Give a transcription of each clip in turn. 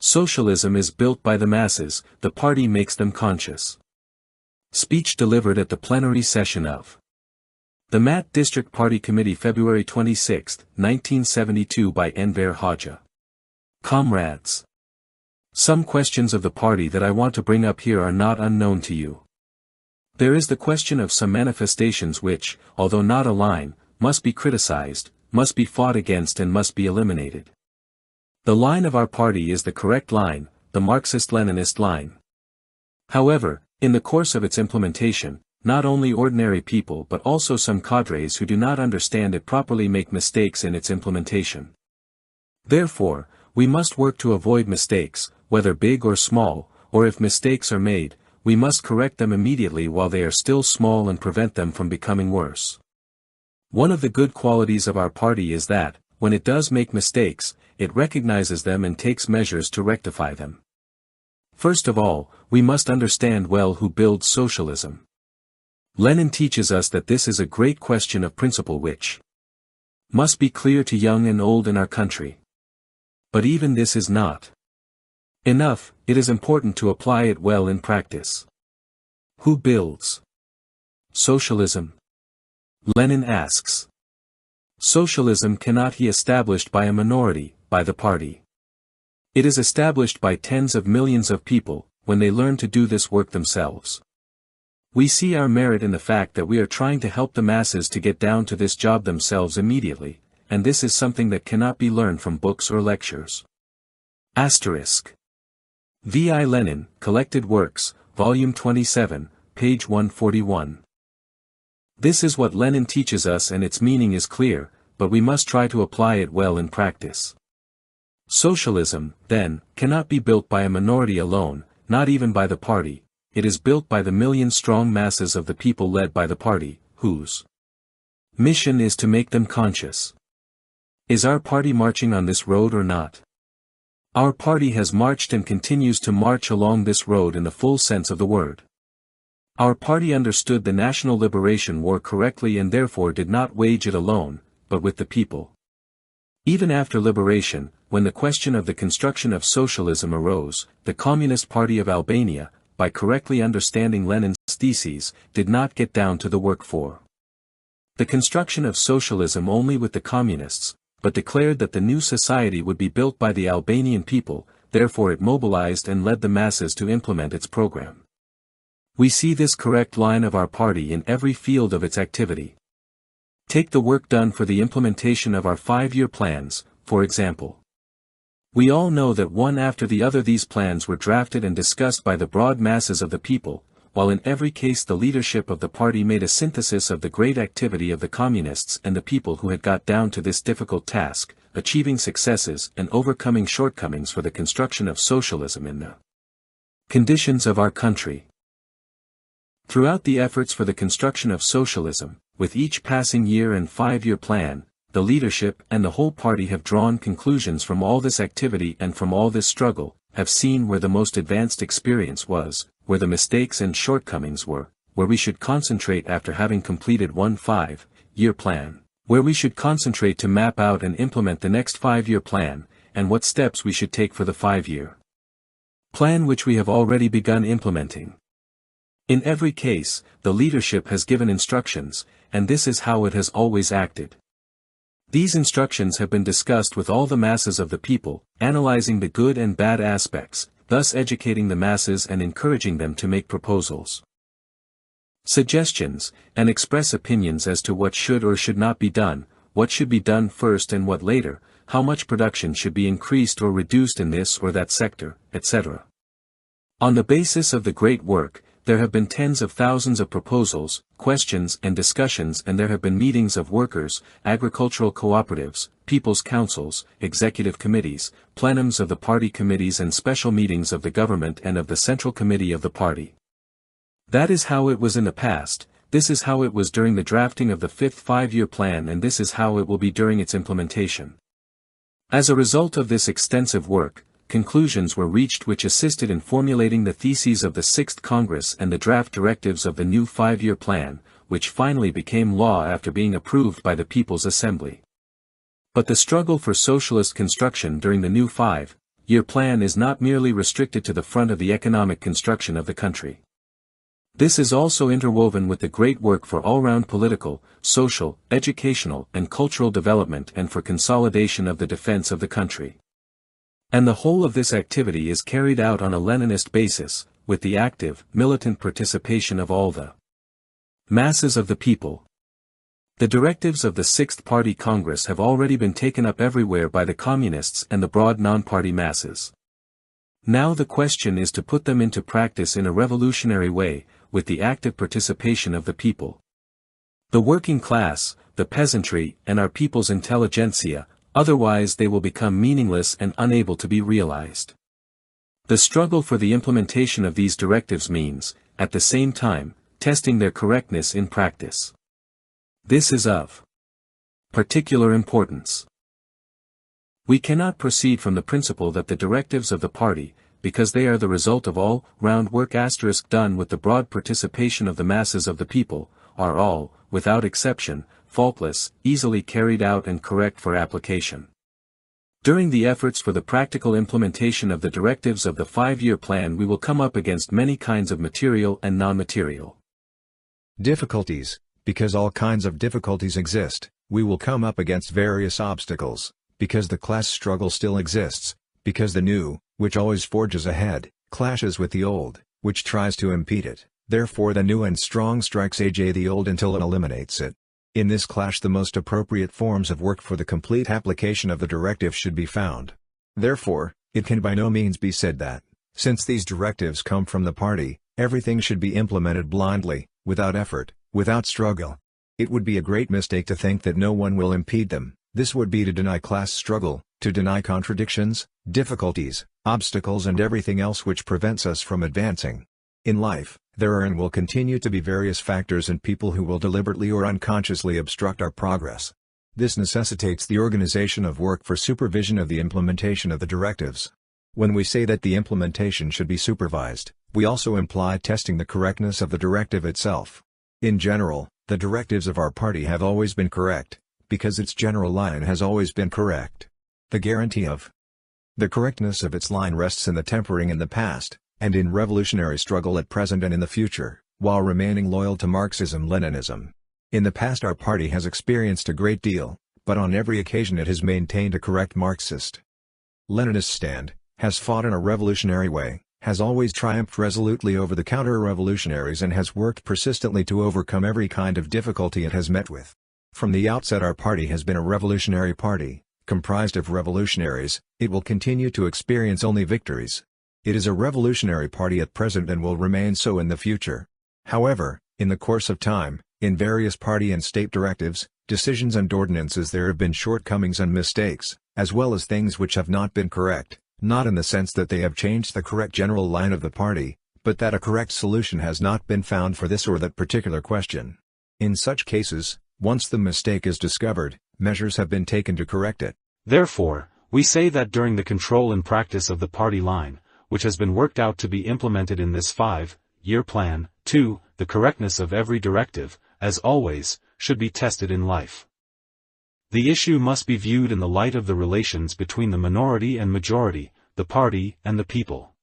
Socialism is built by the masses, the party makes them conscious. Speech delivered at the plenary session of the Mat District Party Committee February 26, 1972 by Enver Hoxha. Comrades. Some questions of the party that I want to bring up here are not unknown to you. There is the question of some manifestations which, although not a line, must be criticized, must be fought against and must be eliminated. The line of our party is the correct line, the Marxist-Leninist line. However, in the course of its implementation, not only ordinary people but also some cadres who do not understand it properly make mistakes in its implementation. Therefore, we must work to avoid mistakes, whether big or small, or if mistakes are made, we must correct them immediately while they are still small and prevent them from becoming worse. One of the good qualities of our party is that, when it does make mistakes, it recognizes them and takes measures to rectify them. First of all, we must understand well who builds socialism. Lenin teaches us that this is a great question of principle which must be clear to young and old in our country. But even this is not enough, it is important to apply it well in practice. Who builds socialism? Lenin asks. Socialism cannot be established by a minority, by the party. It is established by tens of millions of people, when they learn to do this work themselves. We see our merit in the fact that we are trying to help the masses to get down to this job themselves immediately, and this is something that cannot be learned from books or lectures. Asterisk. V.I. Lenin, Collected Works, Volume 27, page 141. This is what Lenin teaches us and its meaning is clear, but we must try to apply it well in practice. Socialism, then, cannot be built by a minority alone, not even by the party. It is built by the million-strong masses of the people led by the party, whose mission is to make them conscious. Is our party marching on this road or not? Our party has marched and continues to march along this road in the full sense of the word. Our party understood the National Liberation War correctly and therefore did not wage it alone, but with the people. Even after liberation, when the question of the construction of socialism arose, the Communist Party of Albania, by correctly understanding Lenin's theses, did not get down to the work for the construction of socialism only with the communists, but declared that the new society would be built by the Albanian people, therefore it mobilized and led the masses to implement its program. We see this correct line of our party in every field of its activity. Take the work done for the implementation of our 5-year plans, for example. We all know that one after the other these plans were drafted and discussed by the broad masses of the people, while in every case the leadership of the party made a synthesis of the great activity of the communists and the people who had got down to this difficult task, achieving successes and overcoming shortcomings for the construction of socialism in the conditions of our country. Throughout the efforts for the construction of socialism, with each passing year and 5-year plan, the leadership and the whole party have drawn conclusions from all this activity and from all this struggle, have seen where the most advanced experience was, where the mistakes and shortcomings were, where we should concentrate after having completed one 5-year plan, where we should concentrate to map out and implement the next 5-year plan, and what steps we should take for the 5-year plan which we have already begun implementing. In every case, the leadership has given instructions, and this is how it has always acted. These instructions have been discussed with all the masses of the people, analyzing the good and bad aspects, thus educating the masses and encouraging them to make proposals, suggestions, and express opinions as to what should or should not be done, what should be done first and what later, how much production should be increased or reduced in this or that sector, etc. On the basis of the great work, there have been tens of thousands of proposals, questions and discussions, and there have been meetings of workers, agricultural cooperatives, people's councils, executive committees, plenums of the party committees and special meetings of the government and of the central committee of the party. That is how it was in the past, this is how it was during the drafting of the 5th 5-year plan, and this is how it will be during its implementation. As a result of this extensive work, conclusions were reached which assisted in formulating the theses of the 6th Congress and the draft directives of the new 5-year plan, which finally became law after being approved by the People's Assembly. But the struggle for socialist construction during the new 5-year 5-year plan is not merely restricted to the front of the economic construction of the country. This is also interwoven with the great work for all-round political, social, educational, and cultural development and for consolidation of the defense of the country. And the whole of this activity is carried out on a Leninist basis, with the active, militant participation of all the masses of the people. The directives of the Sixth Party Congress have already been taken up everywhere by the communists and the broad non-party masses. Now the question is to put them into practice in a revolutionary way, with the active participation of the people. The working class, the peasantry, and our people's intelligentsia, otherwise they will become meaningless and unable to be realized. The struggle for the implementation of these directives means, at the same time, testing their correctness in practice. This is of particular importance. We cannot proceed from the principle that the directives of the party, because they are the result of all-round work * done with the broad participation of the masses of the people, are all, without exception, faultless, easily carried out and correct for application. During the efforts for the practical implementation of the directives of the 5-year plan we will come up against many kinds of material and non-material difficulties. Because all kinds of difficulties exist, we will come up against various obstacles, because the class struggle still exists, because the new, which always forges ahead, clashes with the old, which tries to impede it, therefore the new and strong strikes the old until it eliminates it. In this clash the most appropriate forms of work for the complete application of the directive should be found. Therefore, it can by no means be said that, since these directives come from the party, everything should be implemented blindly, without effort, without struggle. It would be a great mistake to think that no one will impede them. This would be to deny class struggle, to deny contradictions, difficulties, obstacles and everything else which prevents us from advancing. In life, there are and will continue to be various factors and people who will deliberately or unconsciously obstruct our progress. This necessitates the organization of work for supervision of the implementation of the directives. When we say that the implementation should be supervised, we also imply testing the correctness of the directive itself. In general, the directives of our party have always been correct, because its general line has always been correct. The guarantee of the correctness of its line rests in the tempering in the past, and in revolutionary struggle at present and in the future, while remaining loyal to Marxism-Leninism. In the past our party has experienced a great deal, but on every occasion it has maintained a correct Marxist-Leninist stand, has fought in a revolutionary way, has always triumphed resolutely over the counter-revolutionaries and has worked persistently to overcome every kind of difficulty it has met with. From the outset our party has been a revolutionary party, comprised of revolutionaries. It will continue to experience only victories. It is a revolutionary party at present and will remain so in the future. However, in the course of time, in various party and state directives, decisions and ordinances there have been shortcomings and mistakes, as well as things which have not been correct. Not in the sense that they have changed the correct general line of the party, but that a correct solution has not been found for this or that particular question. In such cases, once the mistake is discovered, measures have been taken to correct it. Therefore, we say that during the control and practice of the party line, which has been worked out to be implemented in this 5-year plan, 2, the correctness of every directive, as always, should be tested in life. The issue must be viewed in the light of the relations between the minority and majority, the party and the people.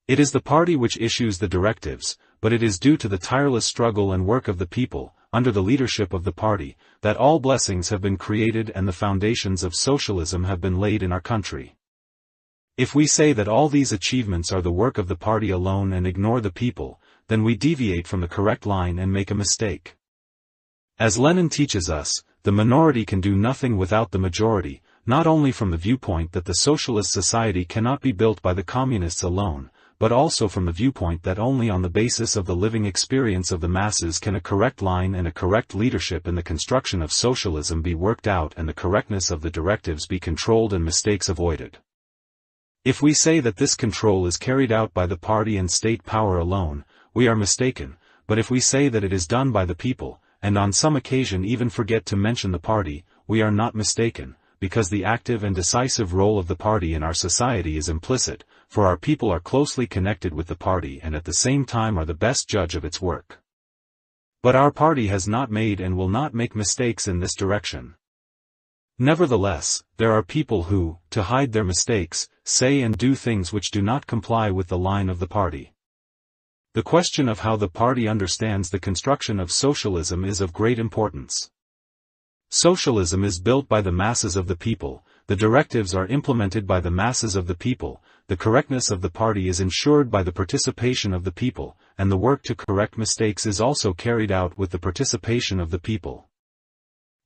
It is the party which issues the directives, but it is due to the tireless struggle and work of the people, under the leadership of the party, that all blessings have been created and the foundations of socialism have been laid in our country. If we say that all these achievements are the work of the party alone and ignore the people, then we deviate from the correct line and make a mistake. As Lenin teaches us, the minority can do nothing without the majority, not only from the viewpoint that the socialist society cannot be built by the communists alone, but also from the viewpoint that only on the basis of the living experience of the masses can a correct line and a correct leadership in the construction of socialism be worked out and the correctness of the directives be controlled and mistakes avoided. If we say that this control is carried out by the party and state power alone, we are mistaken, but if we say that it is done by the people, and on some occasion even forget to mention the party, we are not mistaken, because the active and decisive role of the party in our society is implicit, for our people are closely connected with the party and at the same time are the best judge of its work. But our party has not made and will not make mistakes in this direction. Nevertheless, there are people who, to hide their mistakes, say and do things which do not comply with the line of the party. The question of how the party understands the construction of socialism is of great importance. Socialism is built by the masses of the people, the directives are implemented by the masses of the people, the correctness of the party is ensured by the participation of the people, and the work to correct mistakes is also carried out with the participation of the people.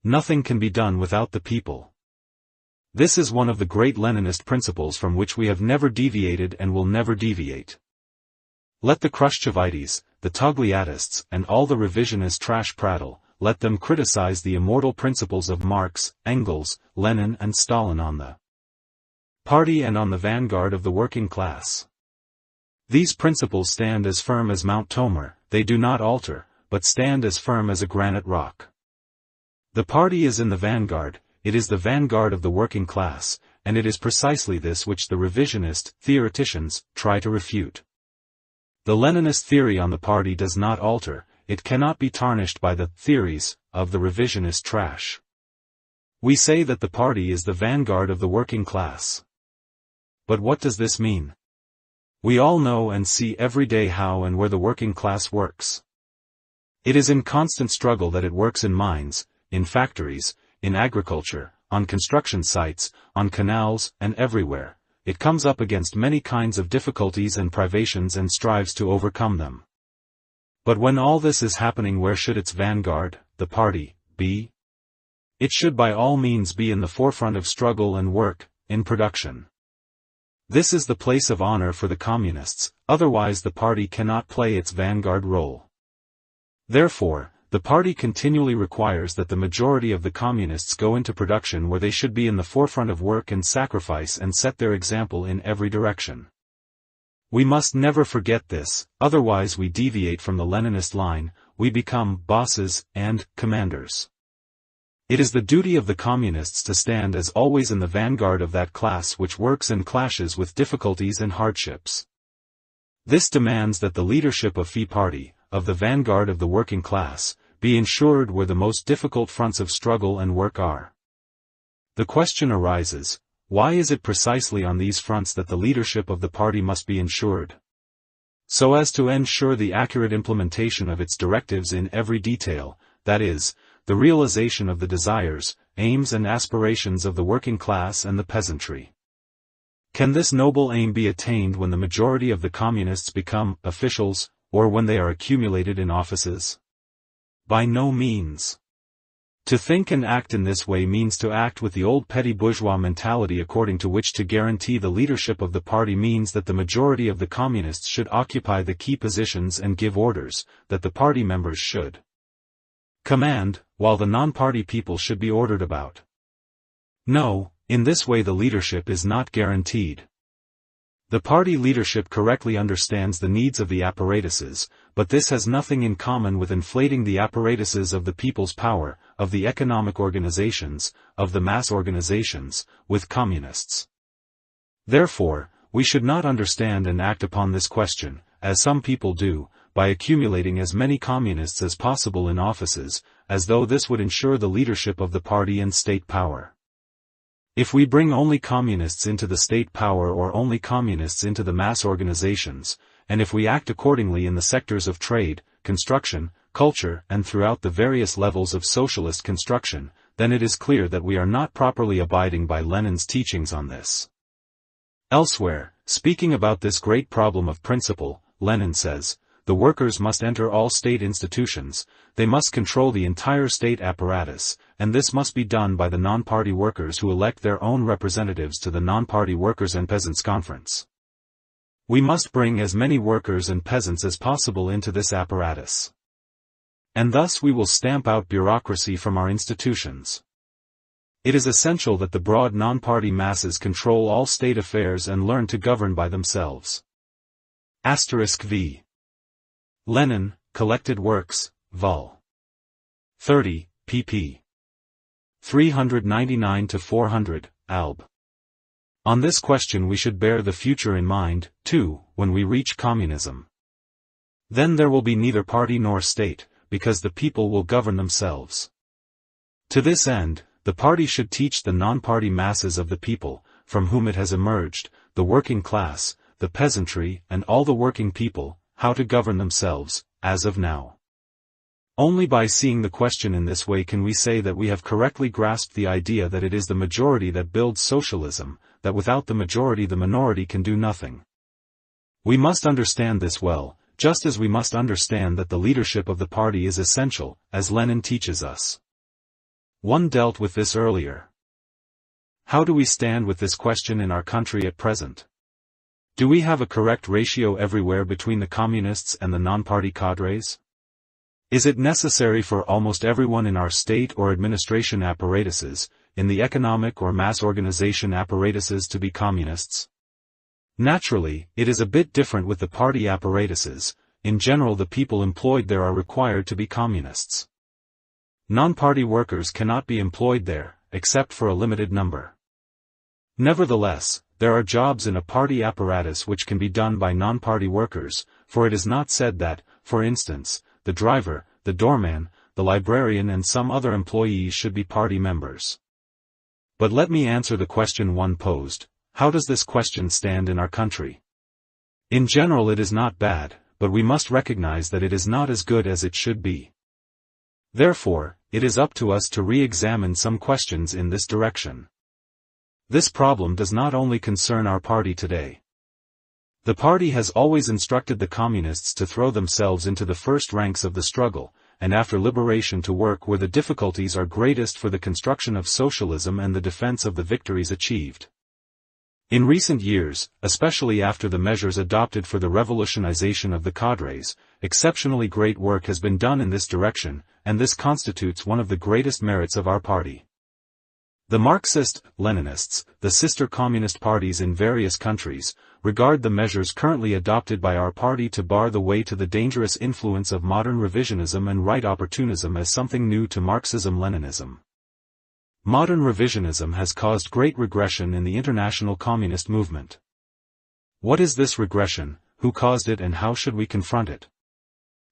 Nothing can be done without the people. This is one of the great Leninist principles from which we have never deviated and will never deviate. Let the Khrushchevites, the Togliattists, and all the revisionist trash prattle, let them criticize the immortal principles of Marx, Engels, Lenin and Stalin on the party and on the vanguard of the working class. These principles stand as firm as Mount Tomer, they do not alter, but stand as firm as a granite rock. The party is in the vanguard, it is the vanguard of the working class, and it is precisely this which the revisionist theoreticians try to refute. The Leninist theory on the party does not alter, it cannot be tarnished by the theories of the revisionist trash. We say that the party is the vanguard of the working class. But what does this mean? We all know and see every day how and where the working class works. It is in constant struggle that it works in mines, in factories, in agriculture, on construction sites, on canals, and everywhere. It comes up against many kinds of difficulties and privations and strives to overcome them. But when all this is happening, where should its vanguard, the party, be? It should by all means be in the forefront of struggle and work, in production. This is the place of honor for the communists, otherwise the party cannot play its vanguard role. Therefore, the party continually requires that the majority of the communists go into production where they should be in the forefront of work and sacrifice and set their example in every direction. We must never forget this, otherwise we deviate from the Leninist line, we become bosses and commanders. It is the duty of the communists to stand as always in the vanguard of that class which works and clashes with difficulties and hardships. This demands that the leadership of the party, of the vanguard of the working class, be ensured where the most difficult fronts of struggle and work are. The question arises, why is it precisely on these fronts that the leadership of the party must be ensured? So as to ensure the accurate implementation of its directives in every detail, that is, the realization of the desires, aims and aspirations of the working class and the peasantry. Can this noble aim be attained when the majority of the communists become officials, or when they are accumulated in offices? By no means. To think and act in this way means to act with the old petty bourgeois mentality, according to which to guarantee the leadership of the party means that the majority of the communists should occupy the key positions and give orders, that the party members should command, while the non-party people should be ordered about. No, in this way the leadership is not guaranteed. The party leadership correctly understands the needs of the apparatuses, but this has nothing in common with inflating the apparatuses of the people's power, of the economic organizations, of the mass organizations, with communists. Therefore, we should not understand and act upon this question, as some people do, by accumulating as many communists as possible in offices, as though this would ensure the leadership of the party and state power. If we bring only communists into the state power or only communists into the mass organizations, and if we act accordingly in the sectors of trade, construction, culture and throughout the various levels of socialist construction, then it is clear that we are not properly abiding by Lenin's teachings on this. Elsewhere, speaking about this great problem of principle, Lenin says, the workers must enter all state institutions, they must control the entire state apparatus, and this must be done by the non-party workers who elect their own representatives to the non-party workers and peasants' conference. We must bring as many workers and peasants as possible into this apparatus. And thus we will stamp out bureaucracy from our institutions. It is essential that the broad non-party masses control all state affairs and learn to govern by themselves. *V. Lenin, Collected Works, Vol. 30, pp. 399-400, Alb. On this question we should bear the future in mind, too, when we reach communism. Then there will be neither party nor state, because the people will govern themselves. To this end, the party should teach the non-party masses of the people, from whom it has emerged, the working class, the peasantry and all the working people, how to govern themselves, as of now. Only by seeing the question in this way can we say that we have correctly grasped the idea that it is the majority that builds socialism, that without the majority the minority can do nothing. We must understand this well, just as we must understand that the leadership of the party is essential, as Lenin teaches us. One dealt with this earlier. How do we stand with this question in our country at present? Do we have a correct ratio everywhere between the communists and the non-party cadres? Is it necessary for almost everyone in our state or administration apparatuses, in the economic or mass organization apparatuses to be communists? Naturally, it is a bit different with the party apparatuses. In general the people employed there are required to be communists. Non-party workers cannot be employed there, except for a limited number. Nevertheless, there are jobs in a party apparatus which can be done by non-party workers, for it is not said that, for instance, the driver, the doorman, the librarian and some other employees should be party members. But let me answer the question one posed: how does this question stand in our country? In general it is not bad, but we must recognize that it is not as good as it should be. Therefore, it is up to us to re-examine some questions in this direction. This problem does not only concern our party today. The party has always instructed the communists to throw themselves into the first ranks of the struggle, and after liberation to work where the difficulties are greatest for the construction of socialism and the defense of the victories achieved. In recent years, especially after the measures adopted for the revolutionization of the cadres, exceptionally great work has been done in this direction, and this constitutes one of the greatest merits of our party. The Marxist-Leninists, the sister communist parties in various countries, regard the measures currently adopted by our party to bar the way to the dangerous influence of modern revisionism and right opportunism as something new to Marxism-Leninism. Modern revisionism has caused great regression in the international communist movement. What is this regression, who caused it and how should we confront it?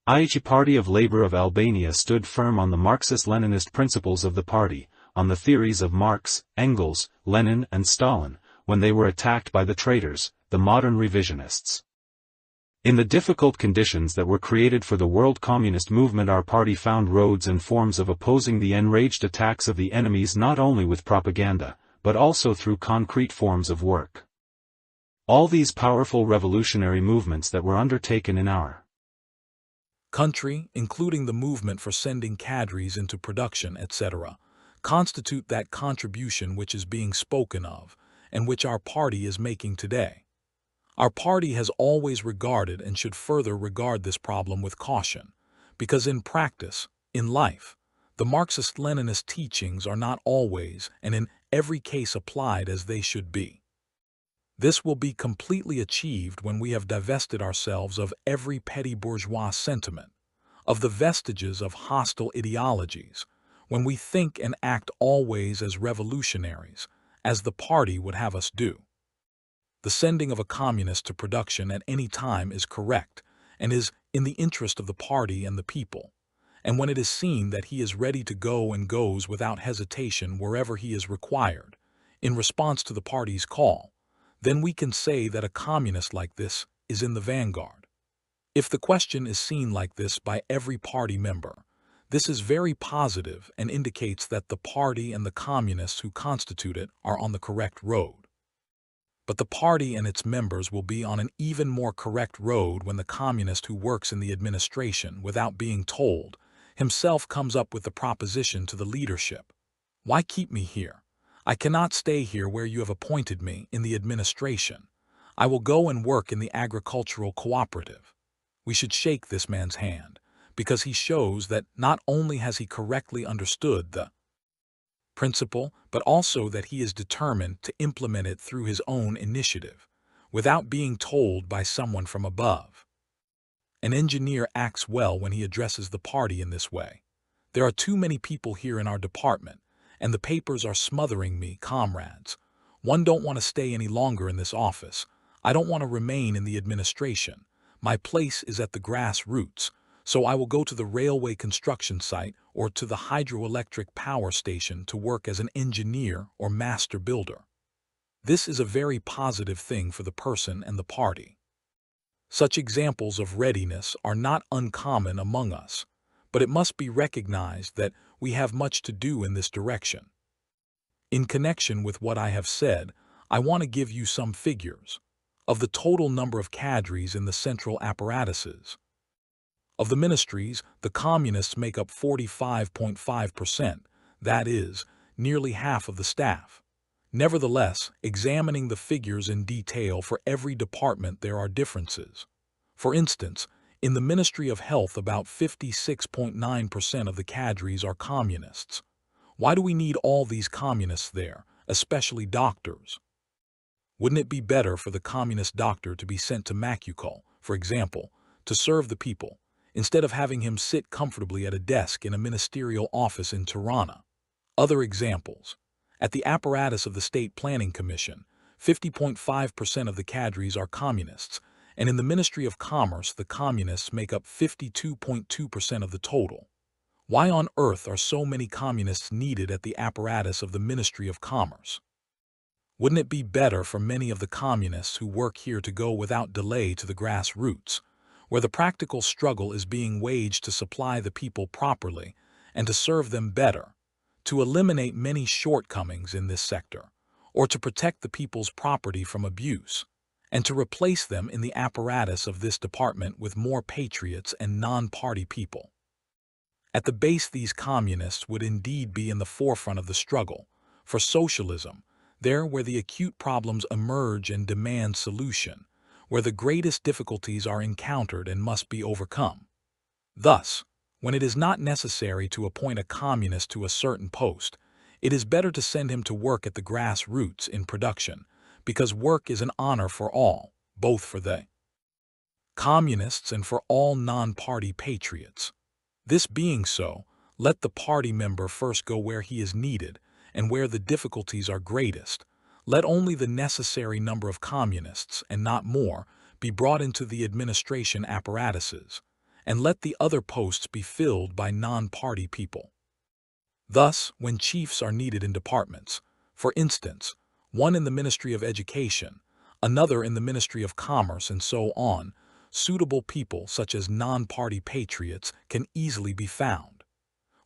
The Party of Labour of Albania stood firm on the Marxist-Leninist principles of the party, on the theories of Marx, Engels, Lenin and Stalin, when they were attacked by the traitors, the modern revisionists. In the difficult conditions that were created for the world communist movement, our party found roads and forms of opposing the enraged attacks of the enemies not only with propaganda, but also through concrete forms of work. All these powerful revolutionary movements that were undertaken in our country, including the movement for sending cadres into production, etc., constitute that contribution which is being spoken of, and which our party is making today. Our party has always regarded and should further regard this problem with caution, because in practice, in life, the Marxist-Leninist teachings are not always and in every case applied as they should be. This will be completely achieved when we have divested ourselves of every petty bourgeois sentiment, of the vestiges of hostile ideologies, when we think and act always as revolutionaries, as the party would have us do. The sending of a communist to production at any time is correct and is in the interest of the party and the people, and when it is seen that he is ready to go and goes without hesitation wherever he is required, in response to the party's call, then we can say that a communist like this is in the vanguard. If the question is seen like this by every party member, this is very positive and indicates that the party and the communists who constitute it are on the correct road. But the party and its members will be on an even more correct road when the communist who works in the administration without being told himself comes up with the proposition to the leadership: "Why keep me here? I cannot stay here where you have appointed me in the administration. I will go and work in the agricultural cooperative." We should shake this man's hand, because he shows that not only has he correctly understood the principle, but also that he is determined to implement it through his own initiative, without being told by someone from above. An engineer acts well when he addresses the party in this way. "There are too many people here in our department, and the papers are smothering me, comrades. One don't want to stay any longer in this office. I don't want to remain in the administration. My place is at the grassroots, so I will go to the railway construction site or to the hydroelectric power station to work as an engineer or master builder." This is a very positive thing for the person and the party. Such examples of readiness are not uncommon among us, but it must be recognized that we have much to do in this direction. In connection with what I have said, I want to give you some figures of the total number of cadres in the central apparatuses. Of the ministries, the communists make up 45.5%, that is, nearly half of the staff. Nevertheless, examining the figures in detail for every department, there are differences. For instance, in the Ministry of Health, about 56.9% of the cadres are communists. Why do we need all these communists there, especially doctors? Wouldn't it be better for the communist doctor to be sent to Makukul, for example, to serve the people, instead of having him sit comfortably at a desk in a ministerial office in Tirana? Other examples. At the apparatus of the State Planning Commission, 50.5% of the cadres are communists, and in the Ministry of Commerce, the communists make up 52.2% of the total. Why on earth are so many communists needed at the apparatus of the Ministry of Commerce? Wouldn't it be better for many of the communists who work here to go without delay to the grassroots, where the practical struggle is being waged to supply the people properly and to serve them better, to eliminate many shortcomings in this sector, or to protect the people's property from abuse, and to replace them in the apparatus of this department with more patriots and non-party people? At the base, these communists would indeed be in the forefront of the struggle for socialism, there where the acute problems emerge and demand solution, where the greatest difficulties are encountered and must be overcome. Thus, when it is not necessary to appoint a communist to a certain post, it is better to send him to work at the grassroots in production, because work is an honor for all, both for the communists and for all non-party patriots. This being so, let the party member first go where he is needed and where the difficulties are greatest. Let only the necessary number of communists, and not more, be brought into the administration apparatuses, and let the other posts be filled by non-party people. Thus, when chiefs are needed in departments, for instance, one in the Ministry of Education, another in the Ministry of Commerce, and so on, suitable people such as non-party patriots can easily be found.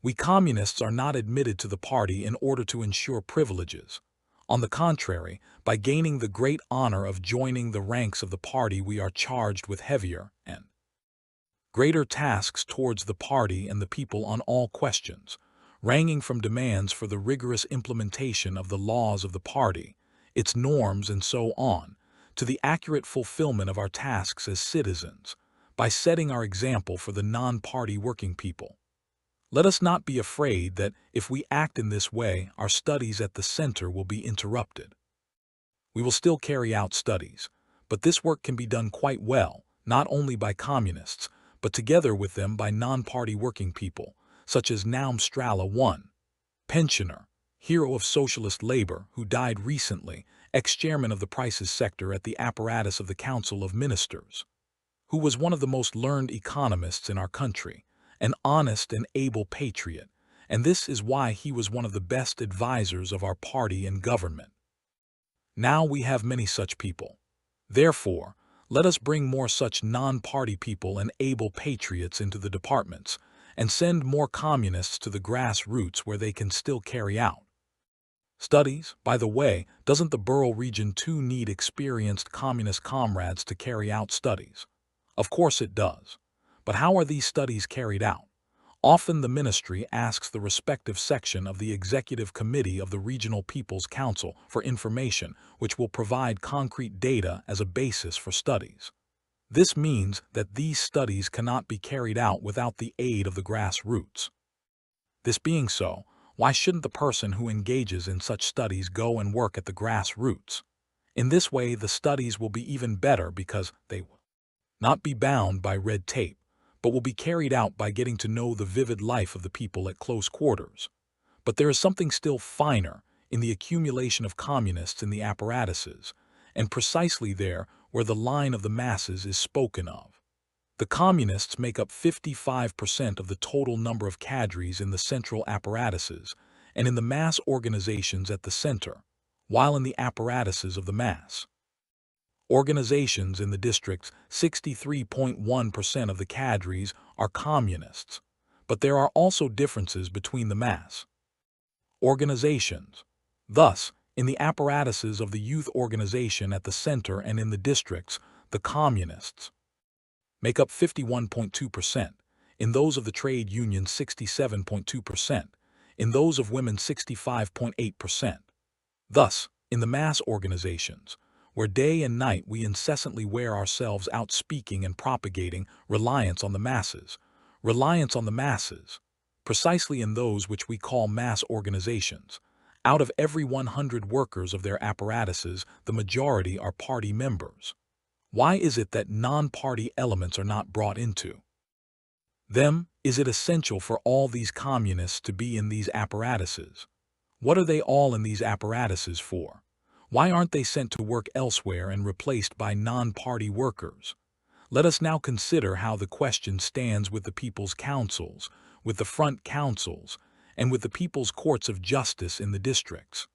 We communists are not admitted to the party in order to ensure privileges. On the contrary, by gaining the great honor of joining the ranks of the party, we are charged with heavier and greater tasks towards the party and the people on all questions, ranging from demands for the rigorous implementation of the laws of the party, its norms, and so on, to the accurate fulfillment of our tasks as citizens, by setting our example for the non-party working people. Let us not be afraid that if we act in this way, our studies at the center will be interrupted. We will still carry out studies, but this work can be done quite well, not only by communists, but together with them by non-party working people, such as Naum Strala I, pensioner, hero of socialist labor, who died recently, ex-chairman of the prices sector at the apparatus of the Council of Ministers, who was one of the most learned economists in our country, an honest and able patriot, and this is why he was one of the best advisors of our party and government. Now we have many such people. Therefore, let us bring more such non-party people and able patriots into the departments, and send more communists to the grassroots where they can still carry out studies. By the way, doesn't the Borough region too need experienced communist comrades to carry out studies? Of course it does. But how are these studies carried out? Often the ministry asks the respective section of the Executive Committee of the Regional People's Council for information, which will provide concrete data as a basis for studies. This means that these studies cannot be carried out without the aid of the grassroots. This being so, why shouldn't the person who engages in such studies go and work at the grassroots? In this way, the studies will be even better because they will not be bound by red tape, but will be carried out by getting to know the vivid life of the people at close quarters. But there is something still finer in the accumulation of communists in the apparatuses, and precisely there where the line of the masses is spoken of. The communists make up 55% of the total number of cadres in the central apparatuses and in the mass organizations at the center. while in the apparatuses of the mass organizations in the districts, 63.1% of the cadres are communists, but there are also differences between the mass organizations. Thus, in the apparatuses of the youth organization at the center and in the districts, the communists make up 51.2%, in those of the trade union 67.2%, in those of women 65.8%. Thus, in the mass organizations, where day and night we incessantly wear ourselves out speaking and propagating reliance on the masses, precisely in those which we call mass organizations, out of every 100 workers of their apparatuses, the majority are party members. Why is it that non-party elements are not brought into them? Is it essential for all these communists to be in these apparatuses? What are they all in these apparatuses for? Why aren't they sent to work elsewhere and replaced by non-party workers? Let us now consider how the question stands with the people's councils, with the front councils, and with the people's courts of justice in the districts.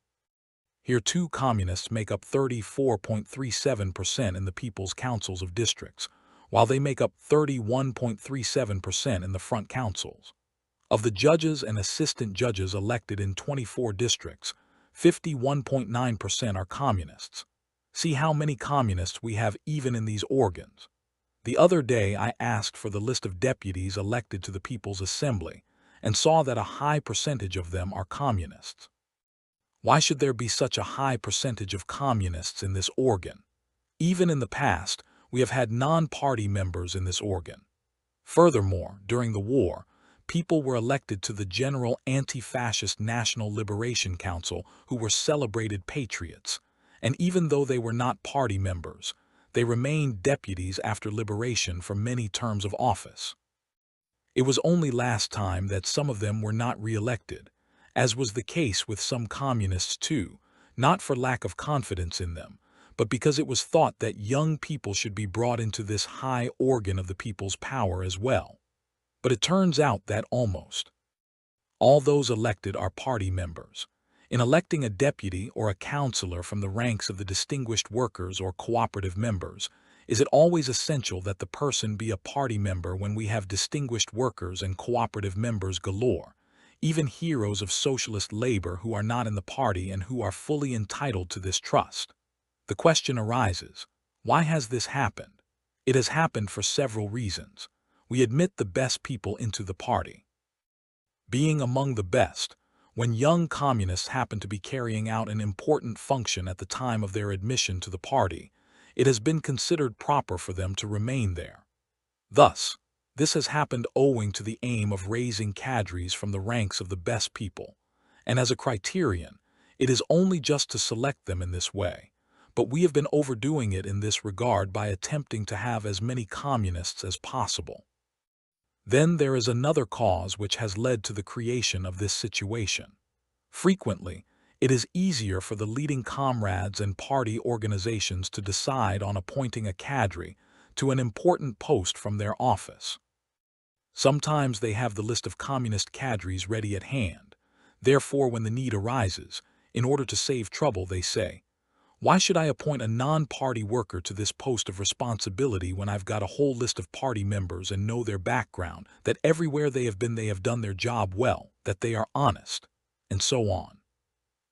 Here too communists make up 34.37% in the people's councils of districts, while they make up 31.37% in the front councils. Of the judges and assistant judges elected in 24 districts, 51.9% are communists. See how many communists we have even in these organs. The other day I asked for the list of deputies elected to the People's Assembly and saw that a high percentage of them are communists. Why should there be such a high percentage of communists in this organ? Even in the past, we have had non-party members in this organ. Furthermore, during the war, people were elected to the General Anti-Fascist National Liberation Council who were celebrated patriots, and even though they were not party members, they remained deputies after liberation for many terms of office. It was only last time that some of them were not re-elected, as was the case with some communists too, not for lack of confidence in them, but because it was thought that young people should be brought into this high organ of the people's power as well. But it turns out that almost all those elected are party members. In electing a deputy or a councillor from the ranks of the distinguished workers or cooperative members, is it always essential that the person be a party member when we have distinguished workers and cooperative members galore, even heroes of socialist labor who are not in the party and who are fully entitled to this trust? The question arises, why has this happened? It has happened for several reasons. We admit the best people into the party. Being among the best, when young communists happen to be carrying out an important function at the time of their admission to the party, it has been considered proper for them to remain there. Thus, this has happened owing to the aim of raising cadres from the ranks of the best people, and as a criterion, it is only just to select them in this way. But we have been overdoing it in this regard by attempting to have as many communists as possible. Then there is another cause which has led to the creation of this situation. Frequently, it is easier for the leading comrades and party organizations to decide on appointing a cadre to an important post from their office. Sometimes they have the list of communist cadres ready at hand. Therefore, when the need arises, in order to save trouble, they say, "Why should I appoint a non-party worker to this post of responsibility when I've got a whole list of party members and know their background, that everywhere they have been they have done their job well, that they are honest," and so on.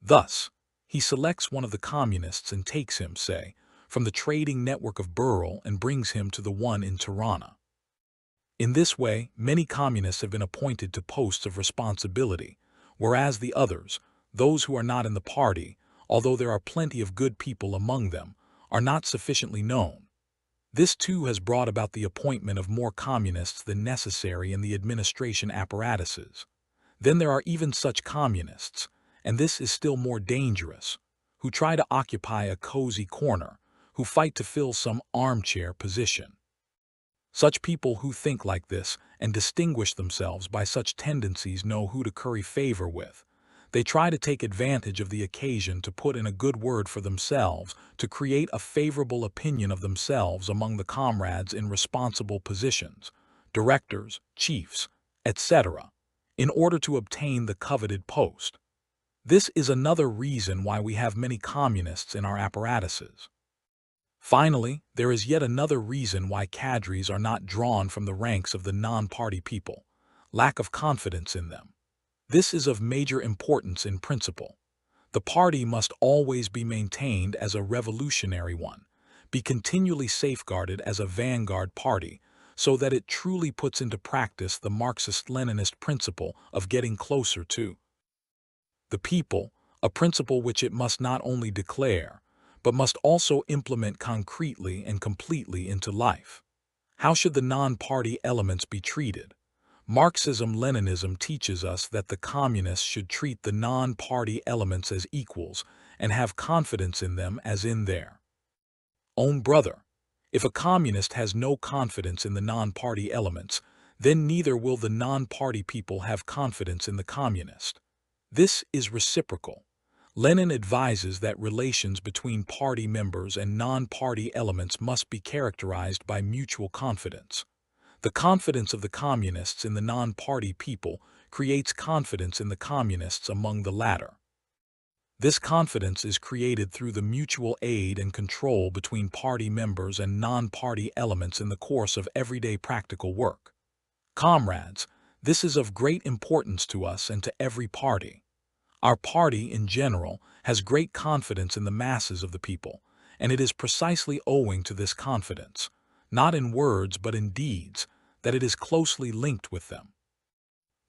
Thus, he selects one of the communists and takes him, say, from the trading network of Burrell and brings him to the one in Tirana. In this way, many communists have been appointed to posts of responsibility, whereas the others, those who are not in the party, although there are plenty of good people among them, are not sufficiently known. This too has brought about the appointment of more communists than necessary in the administration apparatuses. Then there are even such communists, and this is still more dangerous, who try to occupy a cozy corner, who fight to fill some armchair position. Such people who think like this and distinguish themselves by such tendencies know who to curry favor with. They try to take advantage of the occasion to put in a good word for themselves, to create a favorable opinion of themselves among the comrades in responsible positions, directors, chiefs, etc., in order to obtain the coveted post. This is another reason why we have many communists in our apparatuses. Finally, there is yet another reason why cadres are not drawn from the ranks of the non-party people: lack of confidence in them. This is of major importance in principle. The party must always be maintained as a revolutionary one, be continually safeguarded as a vanguard party, so that it truly puts into practice the Marxist-Leninist principle of getting closer to the people, a principle which it must not only declare, but must also implement concretely and completely into life. How should the non-party elements be treated? Marxism-Leninism teaches us that the communists should treat the non-party elements as equals and have confidence in them as in their own brother. If a communist has no confidence in the non-party elements, then neither will the non-party people have confidence in the communist. This is reciprocal. Lenin advises that relations between party members and non-party elements must be characterized by mutual confidence. The confidence of the communists in the non-party people creates confidence in the communists among the latter. This confidence is created through the mutual aid and control between party members and non-party elements in the course of everyday practical work. Comrades, this is of great importance to us and to every party. Our party, in general, has great confidence in the masses of the people, and it is precisely owing to this confidence, not in words but in deeds, that it is closely linked with them.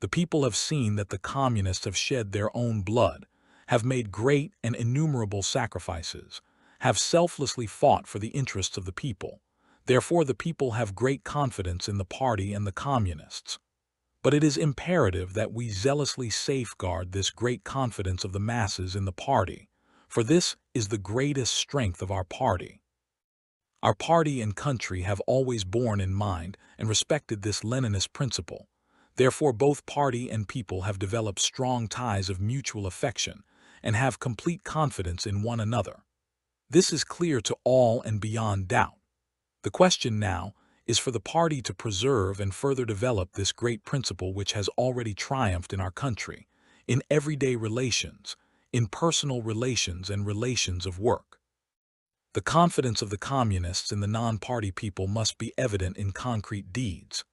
The people have seen that the communists have shed their own blood, have made great and innumerable sacrifices, have selflessly fought for the interests of the people. Therefore the people have great confidence in the party and the communists. But it is imperative that we zealously safeguard this great confidence of the masses in the party, for this is the greatest strength of our party. Our party and country have always borne in mind and respected this Leninist principle. Therefore both party and people have developed strong ties of mutual affection and have complete confidence in one another. This is clear to all and beyond doubt. The question now is for the party to preserve and further develop this great principle which has already triumphed in our country, in everyday relations, in personal relations and relations of work. The confidence of the communists in the non-party people must be evident in concrete deeds.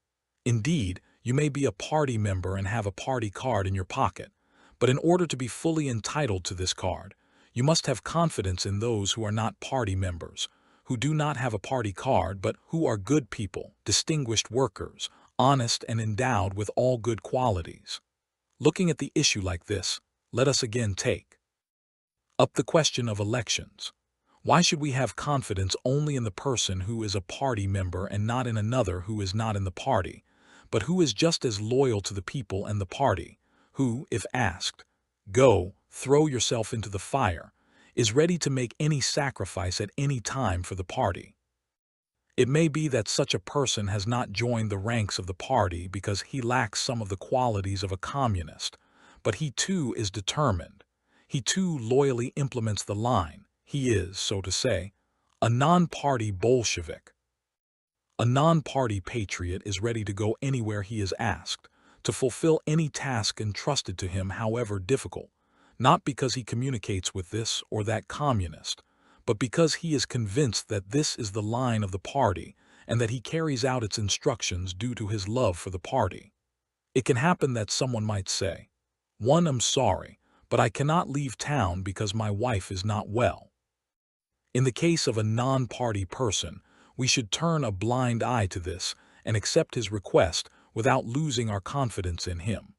Indeed, you may be a party member and have a party card in your pocket, but in order to be fully entitled to this card, you must have confidence in those who are not party members, who do not have a party card but who are good people, distinguished workers, honest and endowed with all good qualities. Looking at the issue like this, let us again take up the question of elections. Why should we have confidence only in the person who is a party member and not in another who is not in the party, but who is just as loyal to the people and the party, who, if asked, "Go, throw yourself into the fire," is ready to make any sacrifice at any time for the party? It may be that such a person has not joined the ranks of the party because he lacks some of the qualities of a communist, but he too is determined. He too loyally implements the line. He is, so to say, a non-party Bolshevik. A non-party patriot is ready to go anywhere he is asked, to fulfill any task entrusted to him however difficult, not because he communicates with this or that communist, but because he is convinced that this is the line of the party and that he carries out its instructions due to his love for the party. It can happen that someone might say, "I'm sorry, but I cannot leave town because my wife is not well." In the case of a non-party person, we should turn a blind eye to this and accept his request without losing our confidence in him.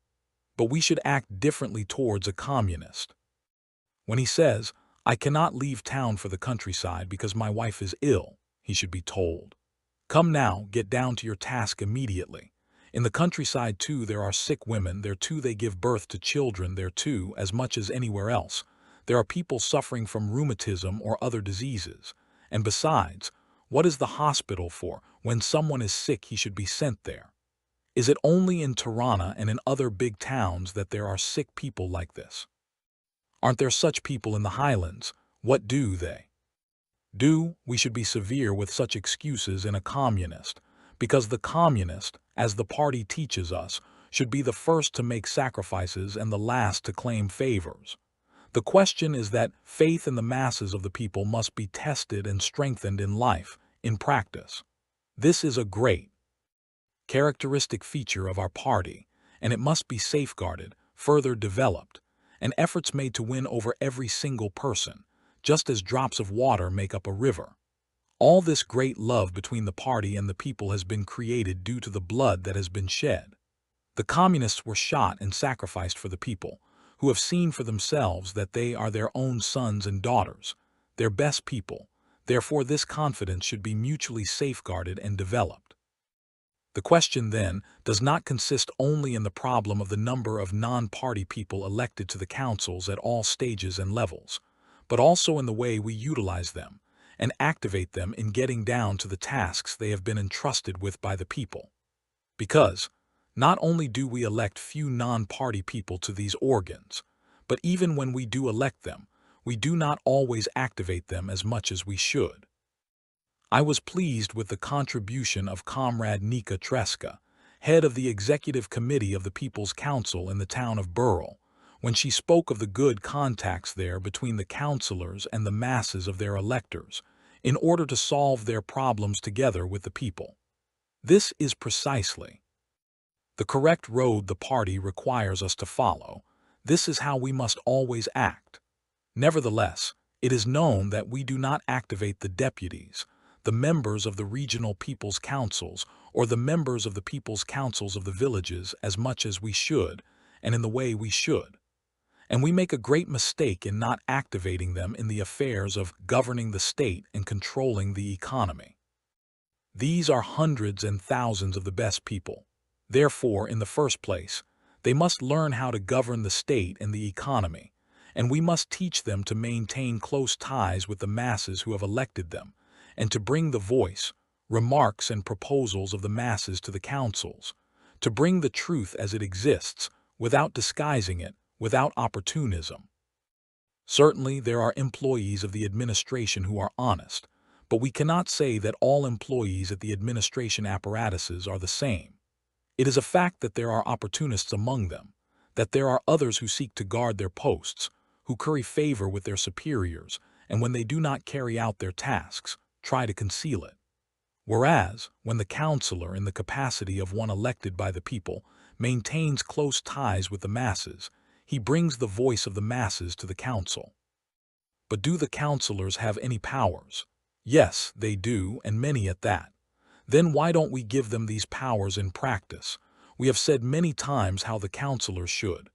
But we should act differently towards a communist. When he says, "I cannot leave town for the countryside because my wife is ill," he should be told, "Come now, get down to your task immediately. In the countryside too there are sick women, there too they give birth to children, there too, as much as anywhere else, there are people suffering from rheumatism or other diseases. And besides, what is the hospital for? When someone is sick he should be sent there. Is it only in Tirana and in other big towns that there are sick people like this? Aren't there such people in the highlands? What do they do? We should be severe with such excuses in a communist, because the communist, as the party teaches us, should be the first to make sacrifices and the last to claim favors. The question is that faith in the masses of the people must be tested and strengthened in life, in practice. This is a great characteristic feature of our party, and it must be safeguarded, further developed, and efforts made to win over every single person, just as drops of water make up a river. All this great love between the party and the people has been created due to the blood that has been shed. The communists were shot and sacrificed for the people, who have seen for themselves that they are their own sons and daughters, their best people. Therefore this confidence should be mutually safeguarded and developed. The question, then, does not consist only in the problem of the number of non-party people elected to the councils at all stages and levels, but also in the way we utilize them and activate them in getting down to the tasks they have been entrusted with by the people. Because, not only do we elect few non-party people to these organs, but even when we do elect them, we do not always activate them as much as we should. I was pleased with the contribution of Comrade Nika Treska, head of the Executive Committee of the People's Council in the town of Burrell, when she spoke of the good contacts there between the councillors and the masses of their electors, in order to solve their problems together with the people. This is precisely the correct road the party requires us to follow. This is how we must always act. Nevertheless, it is known that we do not activate the deputies, the members of the regional people's councils, or the members of the people's councils of the villages as much as we should, and in the way we should. And we make a great mistake in not activating them in the affairs of governing the state and controlling the economy. These are hundreds and thousands of the best people. Therefore, in the first place, they must learn how to govern the state and the economy, and we must teach them to maintain close ties with the masses who have elected them, and to bring the voice, remarks, and proposals of the masses to the councils, to bring the truth as it exists, without disguising it, without opportunism. Certainly, there are employees of the administration who are honest, but we cannot say that all employees at the administration apparatuses are the same. It is a fact that there are opportunists among them, that there are others who seek to guard their posts, who curry favor with their superiors, and when they do not carry out their tasks, try to conceal it. Whereas, when the councillor, in the capacity of one elected by the people, maintains close ties with the masses, he brings the voice of the masses to the council. But do the councillors have any powers? Yes, they do, and many at that. Then why don't we give them these powers in practice? We have said many times how the councillors should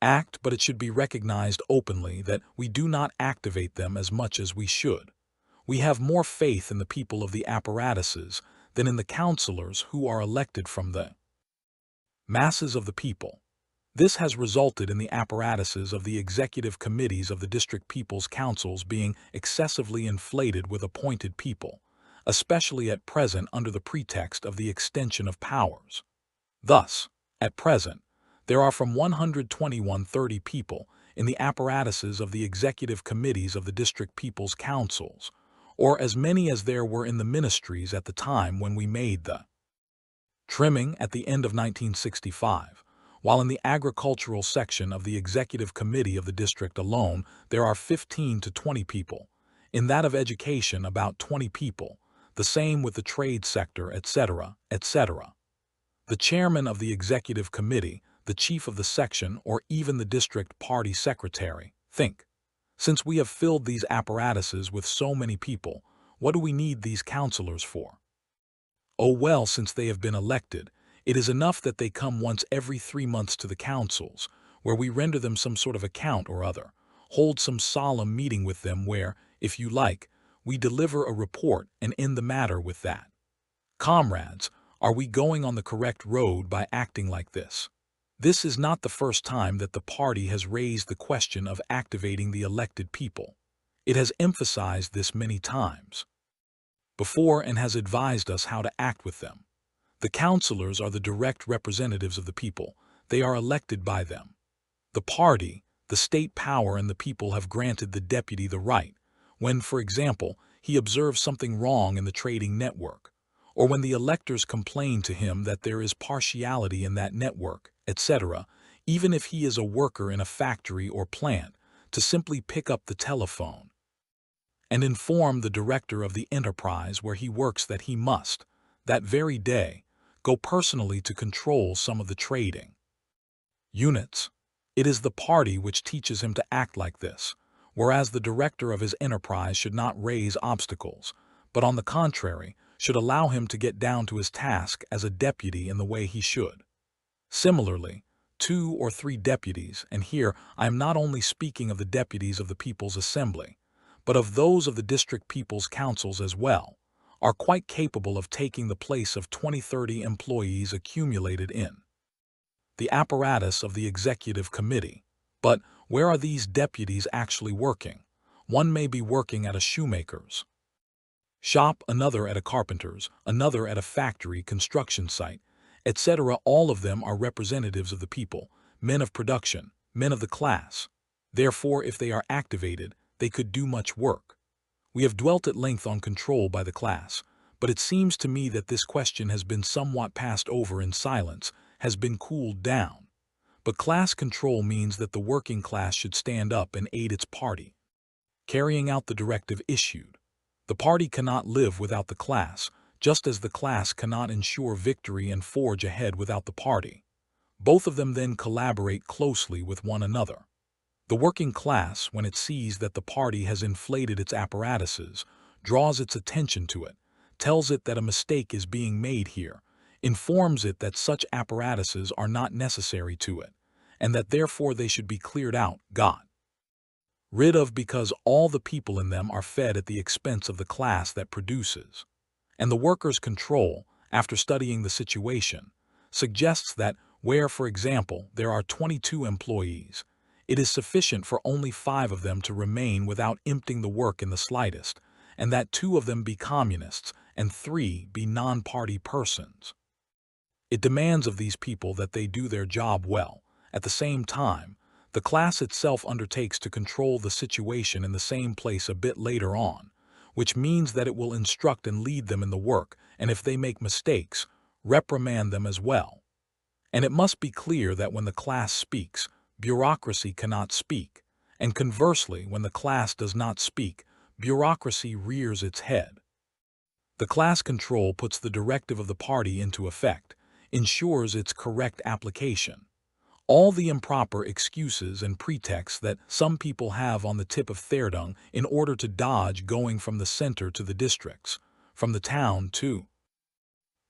act, but it should be recognized openly that we do not activate them as much as we should. We have more faith in the people of the apparatuses than in the councillors who are elected from the masses of the people. This has resulted in the apparatuses of the executive committees of the district people's councils being excessively inflated with appointed people, especially at present under the pretext of the extension of powers. Thus, at present, there are from 121 people in the apparatuses of the executive committees of the district people's councils, or as many as there were in the ministries at the time when we made the trimming at the end of 1965, while in the agricultural section of the executive committee of the district alone there are 15 to 20 people, in that of education about 20 people, the same with the trade sector, etc., etc. The chairman of the executive committee, the chief of the section, or even the district party secretary, think, since we have filled these apparatuses with so many people, what do we need these councillors for? Oh well, since they have been elected, it is enough that they come once every 3 months to the councils, where we render them some sort of account or other, hold some solemn meeting with them where, if you like, we deliver a report and end the matter with that. Comrades, are we going on the correct road by acting like this? This is not the first time that the party has raised the question of activating the elected people. It has emphasized this many times before and has advised us how to act with them. The councillors are the direct representatives of the people. They are elected by them. The party, the state power, and the people have granted the deputy the right, when, for example, he observes something wrong in the trading network, or when the electors complain to him that there is partiality in that network, etc., even if he is a worker in a factory or plant, to simply pick up the telephone and inform the director of the enterprise where he works that he must, that very day, go personally to control some of the trading units. It is the party which teaches him to act like this, whereas the director of his enterprise should not raise obstacles, but on the contrary, should allow him to get down to his task as a deputy in the way he should. Similarly, 2 or 3 deputies, and here I am not only speaking of the deputies of the People's Assembly, but of those of the district people's councils as well, are quite capable of taking the place of 20-30 employees accumulated in the apparatus of the executive committee. But where are these deputies actually working? One may be working at a shoemaker's shop, another at a carpenter's, another at a factory construction site, etc. All of them are representatives of the people, men of production, men of the class. Therefore, if they are activated, they could do much work. We have dwelt at length on control by the class, but it seems to me that this question has been somewhat passed over in silence, has been cooled down. But class control means that the working class should stand up and aid its party, carrying out the directive issued. The party cannot live without the class, just as the class cannot ensure victory and forge ahead without the party. Both of them then collaborate closely with one another. The working class, when it sees that the party has inflated its apparatuses, draws its attention to it, tells it that a mistake is being made here, informs it that such apparatuses are not necessary to it, and that therefore they should be cleared out, got rid of, because all the people in them are fed at the expense of the class that produces. And the workers' control, after studying the situation, suggests that where, for example, there are 22 employees, it is sufficient for only 5 of them to remain without impeding the work in the slightest, and that 2 of them be communists and 3 be non-party persons. It demands of these people that they do their job well. At the same time, the class itself undertakes to control the situation in the same place a bit later on, which means that it will instruct and lead them in the work, and if they make mistakes, reprimand them as well. And it must be clear that when the class speaks, bureaucracy cannot speak, and conversely, when the class does not speak, bureaucracy rears its head. The class control puts the directive of the party into effect, ensures its correct application. All the improper excuses and pretexts that some people have on the tip of their tongue in order to dodge going from the center to the districts, from the town to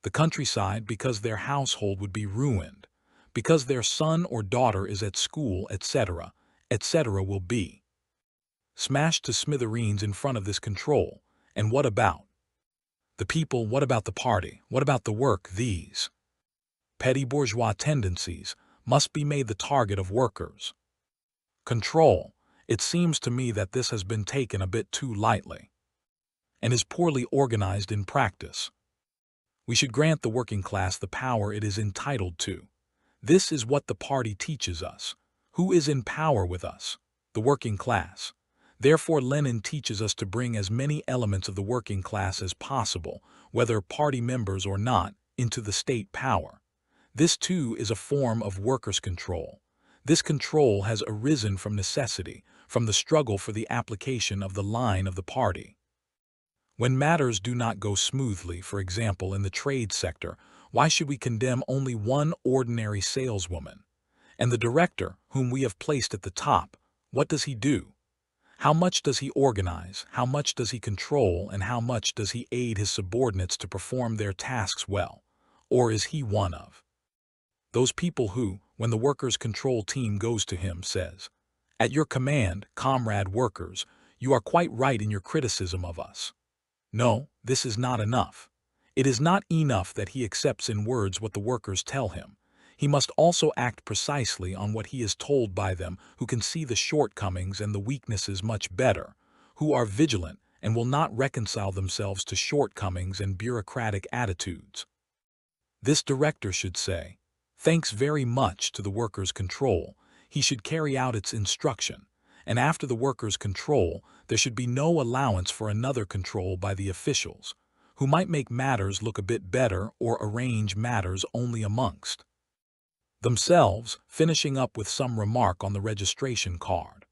the countryside because their household would be ruined, because their son or daughter is at school, etc., etc., will be smashed to smithereens in front of this control. And what about the people? What about the party? What about the work? These petty bourgeois tendencies must be made the target of workers' control. It seems to me that this has been taken a bit too lightly and is poorly organized in practice. We should grant the working class the power it is entitled to. This is what the party teaches us. Who is in power with us? The working class. Therefore, Lenin teaches us to bring as many elements of the working class as possible, whether party members or not, into the state power. This, too, is a form of workers' control. This control has arisen from necessity, from the struggle for the application of the line of the party. When matters do not go smoothly, for example, in the trade sector, why should we condemn only one ordinary saleswoman? And the director, whom we have placed at the top, what does he do? How much does he organize? How much does he control? And how much does he aid his subordinates to perform their tasks well? Or is he one of those people who, when the workers' control team goes to him, says, "At your command, comrade workers, you are quite right in your criticism of us"? No, this is not enough. It is not enough that he accepts in words what the workers tell him. He must also act precisely on what he is told by them who can see the shortcomings and the weaknesses much better, who are vigilant and will not reconcile themselves to shortcomings and bureaucratic attitudes. This director should say, thanks very much to the workers' control. He should carry out its instruction, and after the workers' control, there should be no allowance for another control by the officials, who might make matters look a bit better or arrange matters only amongst themselves, finishing up with some remark on the registration card.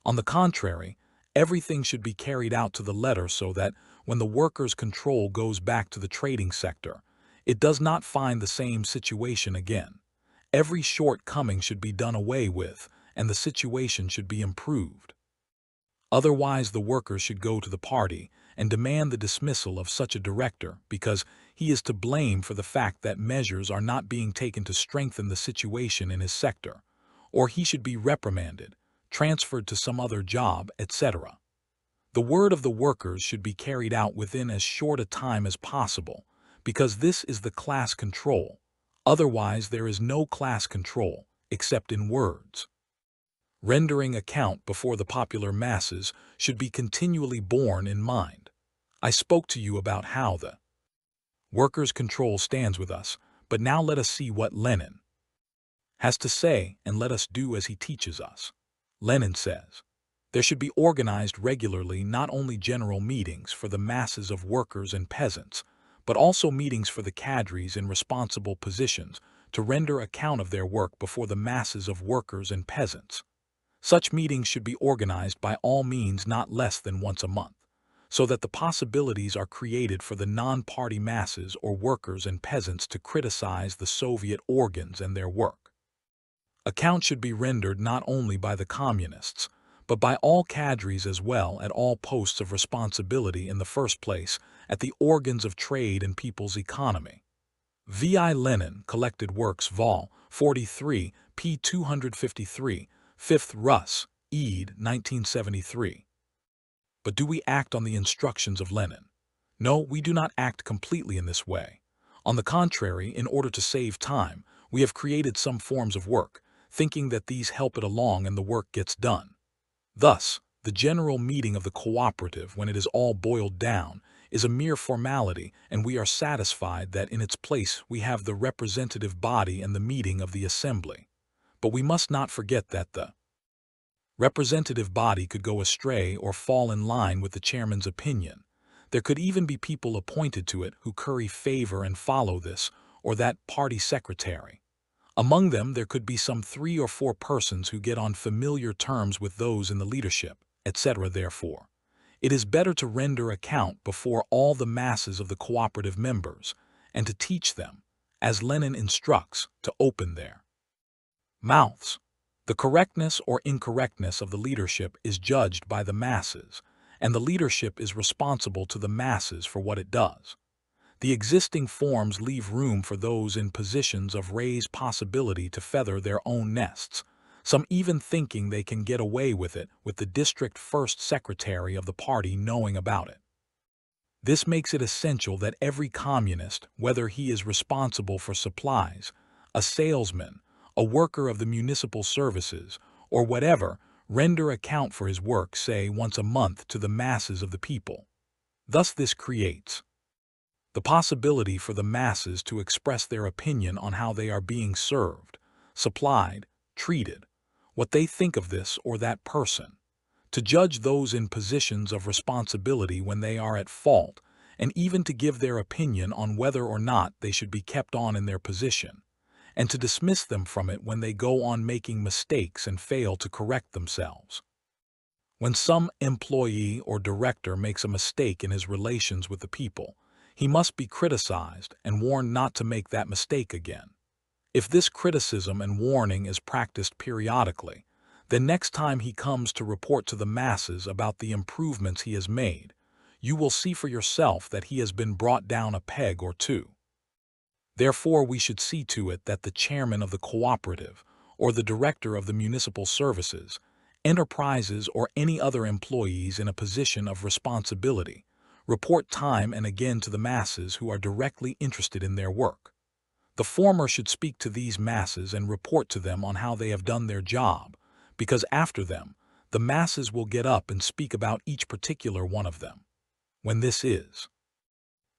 On the contrary, everything should be carried out to the letter so that, when the workers' control goes back to the trading sector, it does not find the same situation again. Every shortcoming should be done away with, and the situation should be improved. Otherwise, the workers should go to the party and demand the dismissal of such a director because he is to blame for the fact that measures are not being taken to strengthen the situation in his sector, or he should be reprimanded, transferred to some other job, etc. The word of the workers should be carried out within as short a time as possible, because this is the class control. Otherwise, there is no class control, except in words. Rendering account before the popular masses should be continually borne in mind. I spoke to you about how the workers' control stands with us, but now let us see what Lenin has to say, and let us do as he teaches us. Lenin says, there should be organized regularly not only general meetings for the masses of workers and peasants, but also meetings for the cadres in responsible positions to render account of their work before the masses of workers and peasants. Such meetings should be organized by all means not less than once a month, so that the possibilities are created for the non-party masses or workers and peasants to criticize the Soviet organs and their work. Account should be rendered not only by the communists, but by all cadres as well at all posts of responsibility, in the first place at the organs of trade and people's economy. V.I. Lenin, Collected Works, Vol. 43, p. 253, 5th Rus. Ed. 1973. But do we act on the instructions of Lenin? No, we do not act completely in this way. On the contrary, in order to save time, we have created some forms of work, thinking that these help it along and the work gets done. Thus, the general meeting of the cooperative, when it is all boiled down, is a mere formality, and we are satisfied that in its place we have the representative body and the meeting of the assembly. But we must not forget that the representative body could go astray or fall in line with the chairman's opinion. There could even be people appointed to it who curry favor and follow this or that party secretary. Among them there could be some 3 or 4 persons who get on familiar terms with those in the leadership, etc. Therefore, it is better to render account before all the masses of the cooperative members, and to teach them, as Lenin instructs, to open their mouths. The correctness or incorrectness of the leadership is judged by the masses, and the leadership is responsible to the masses for what it does. The existing forms leave room for those in positions of raised possibility to feather their own nests, some even thinking they can get away with it with the district first secretary of the party knowing about it. This makes it essential that every communist, whether he is responsible for supplies, a salesman, a worker of the municipal services, or whatever, render account for his work, say, once a month to the masses of the people. Thus this creates the possibility for the masses to express their opinion on how they are being served, supplied, treated, what they think of this or that person, to judge those in positions of responsibility when they are at fault, and even to give their opinion on whether or not they should be kept on in their position, and to dismiss them from it when they go on making mistakes and fail to correct themselves. When some employee or director makes a mistake in his relations with the people, he must be criticized and warned not to make that mistake again. If this criticism and warning is practiced periodically, then next time he comes to report to the masses about the improvements he has made, you will see for yourself that he has been brought down a peg or two. Therefore, we should see to it that the chairman of the cooperative, or the director of the municipal services, enterprises, or any other employees in a position of responsibility report time and again to the masses who are directly interested in their work. The former should speak to these masses and report to them on how they have done their job, because after them, the masses will get up and speak about each particular one of them. When this is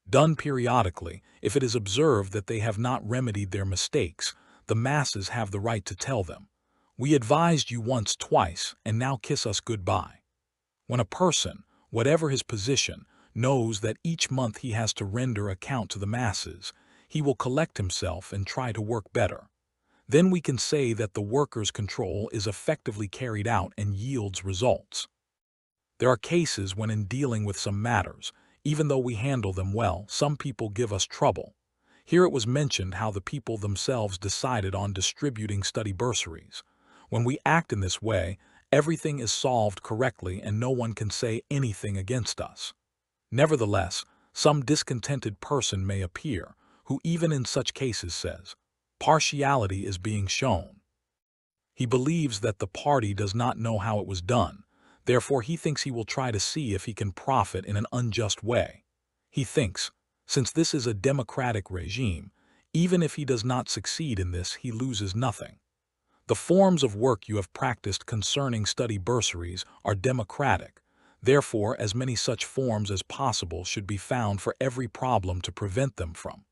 done periodically, if it is observed that they have not remedied their mistakes, the masses have the right to tell them, "We advised you once, twice, and now kiss us goodbye." When a person, whatever his position, knows that each month he has to render account to the masses, he will collect himself and try to work better. Then we can say that the workers' control is effectively carried out and yields results. There are cases when in dealing with some matters, even though we handle them well, some people give us trouble. Here it was mentioned how the people themselves decided on distributing study bursaries. When we act in this way, everything is solved correctly and no one can say anything against us. Nevertheless, some discontented person may appear, who even in such cases says, partiality is being shown. He believes that the party does not know how it was done, therefore he thinks he will try to see if he can profit in an unjust way. He thinks, since this is a democratic regime, even if he does not succeed in this, he loses nothing. The forms of work you have practiced concerning study bursaries are democratic, therefore as many such forms as possible should be found for every problem to prevent them from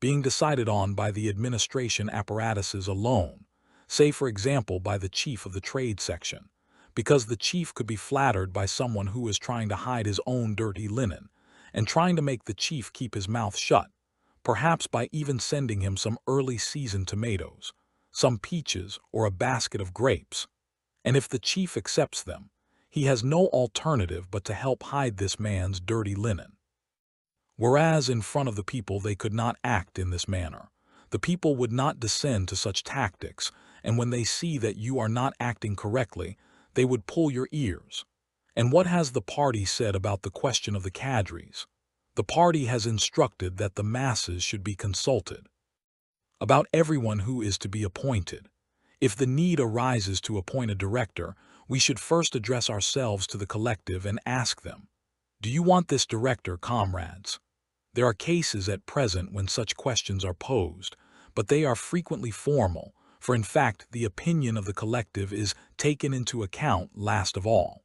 being decided on by the administration apparatuses alone, say for example by the chief of the trade section, because the chief could be flattered by someone who is trying to hide his own dirty linen, and trying to make the chief keep his mouth shut, perhaps by even sending him some early season tomatoes, some peaches, or a basket of grapes. And if the chief accepts them, he has no alternative but to help hide this man's dirty linen. Whereas in front of the people they could not act in this manner. The people would not descend to such tactics, and when they see that you are not acting correctly, they would pull your ears. And what has the party said about the question of the cadres? The party has instructed that the masses should be consulted about everyone who is to be appointed. If the need arises to appoint a director, we should first address ourselves to the collective and ask them, "Do you want this director, comrades?" There are cases at present when such questions are posed, but they are frequently formal, for in fact the opinion of the collective is taken into account last of all.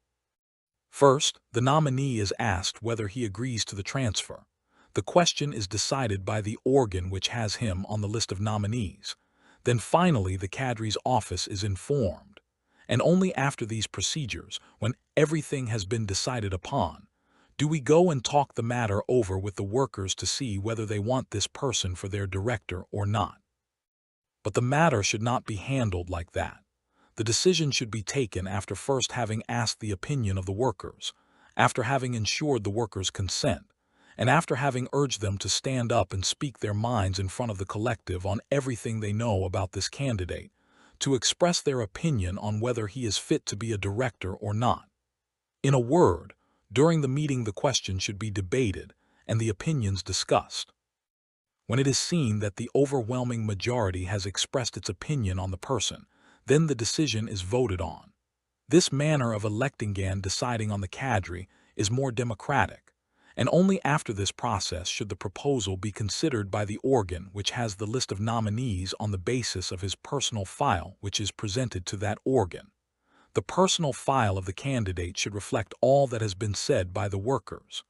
First, the nominee is asked whether he agrees to the transfer. The question is decided by the organ which has him on the list of nominees. Then finally the cadre's office is informed. And only after these procedures, when everything has been decided upon, do we go and talk the matter over with the workers to see whether they want this person for their director or not. But the matter should not be handled like that. The decision should be taken after first having asked the opinion of the workers, after having ensured the workers' consent, and after having urged them to stand up and speak their minds in front of the collective on everything they know about this candidate, to express their opinion on whether he is fit to be a director or not. In a word, during the meeting the question should be debated and the opinions discussed. When it is seen that the overwhelming majority has expressed its opinion on the person, then the decision is voted on. This manner of electing and deciding on the cadre is more democratic, and only after this process should the proposal be considered by the organ which has the list of nominees on the basis of his personal file, which is presented to that organ. The personal file of the candidate should reflect all that has been said by the workers.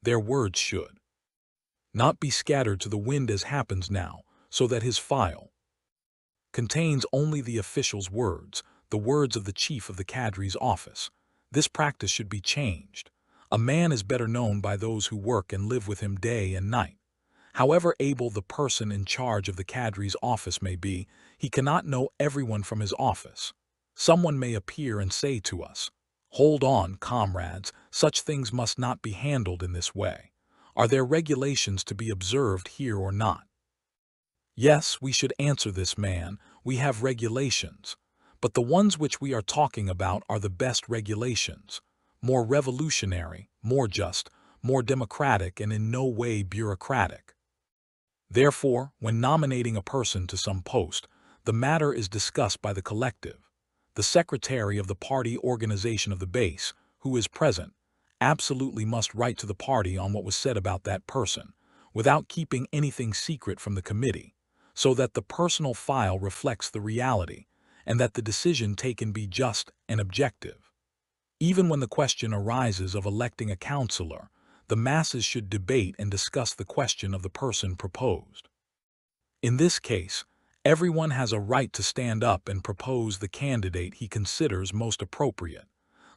Their words should not be scattered to the wind as happens now, so that his file contains only the official's words, the words of the chief of the cadre's office. This practice should be changed. A man is better known by those who work and live with him day and night. However able the person in charge of the cadre's office may be, he cannot know everyone from his office. Someone may appear and say to us, "Hold on, comrades, such things must not be handled in this way. Are there regulations to be observed here or not?" Yes, we should answer this man, we have regulations, but the ones which we are talking about are the best regulations, more revolutionary, more just, more democratic, and in no way bureaucratic. Therefore, when nominating a person to some post, the matter is discussed by the collective. The secretary of the party organization of the base, who is present, absolutely must write to the party on what was said about that person, without keeping anything secret from the committee, so that the personal file reflects the reality, and that the decision taken be just and objective. Even when the question arises of electing a councillor, the masses should debate and discuss the question of the person proposed. In this case, everyone has a right to stand up and propose the candidate he considers most appropriate,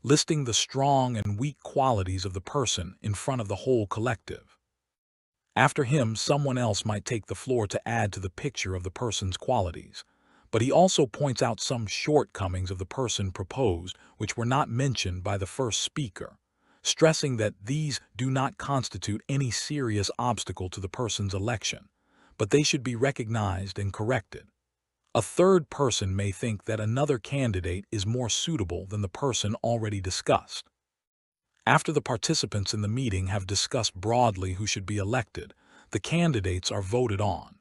listing the strong and weak qualities of the person in front of the whole collective. After him, someone else might take the floor to add to the picture of the person's qualities. but he also points out some shortcomings of the person proposed which were not mentioned by the first speaker, stressing that these do not constitute any serious obstacle to the person's election, but they should be recognized and corrected. A third person may think that another candidate is more suitable than the person already discussed. After the participants in the meeting have discussed broadly who should be elected, the candidates are voted on.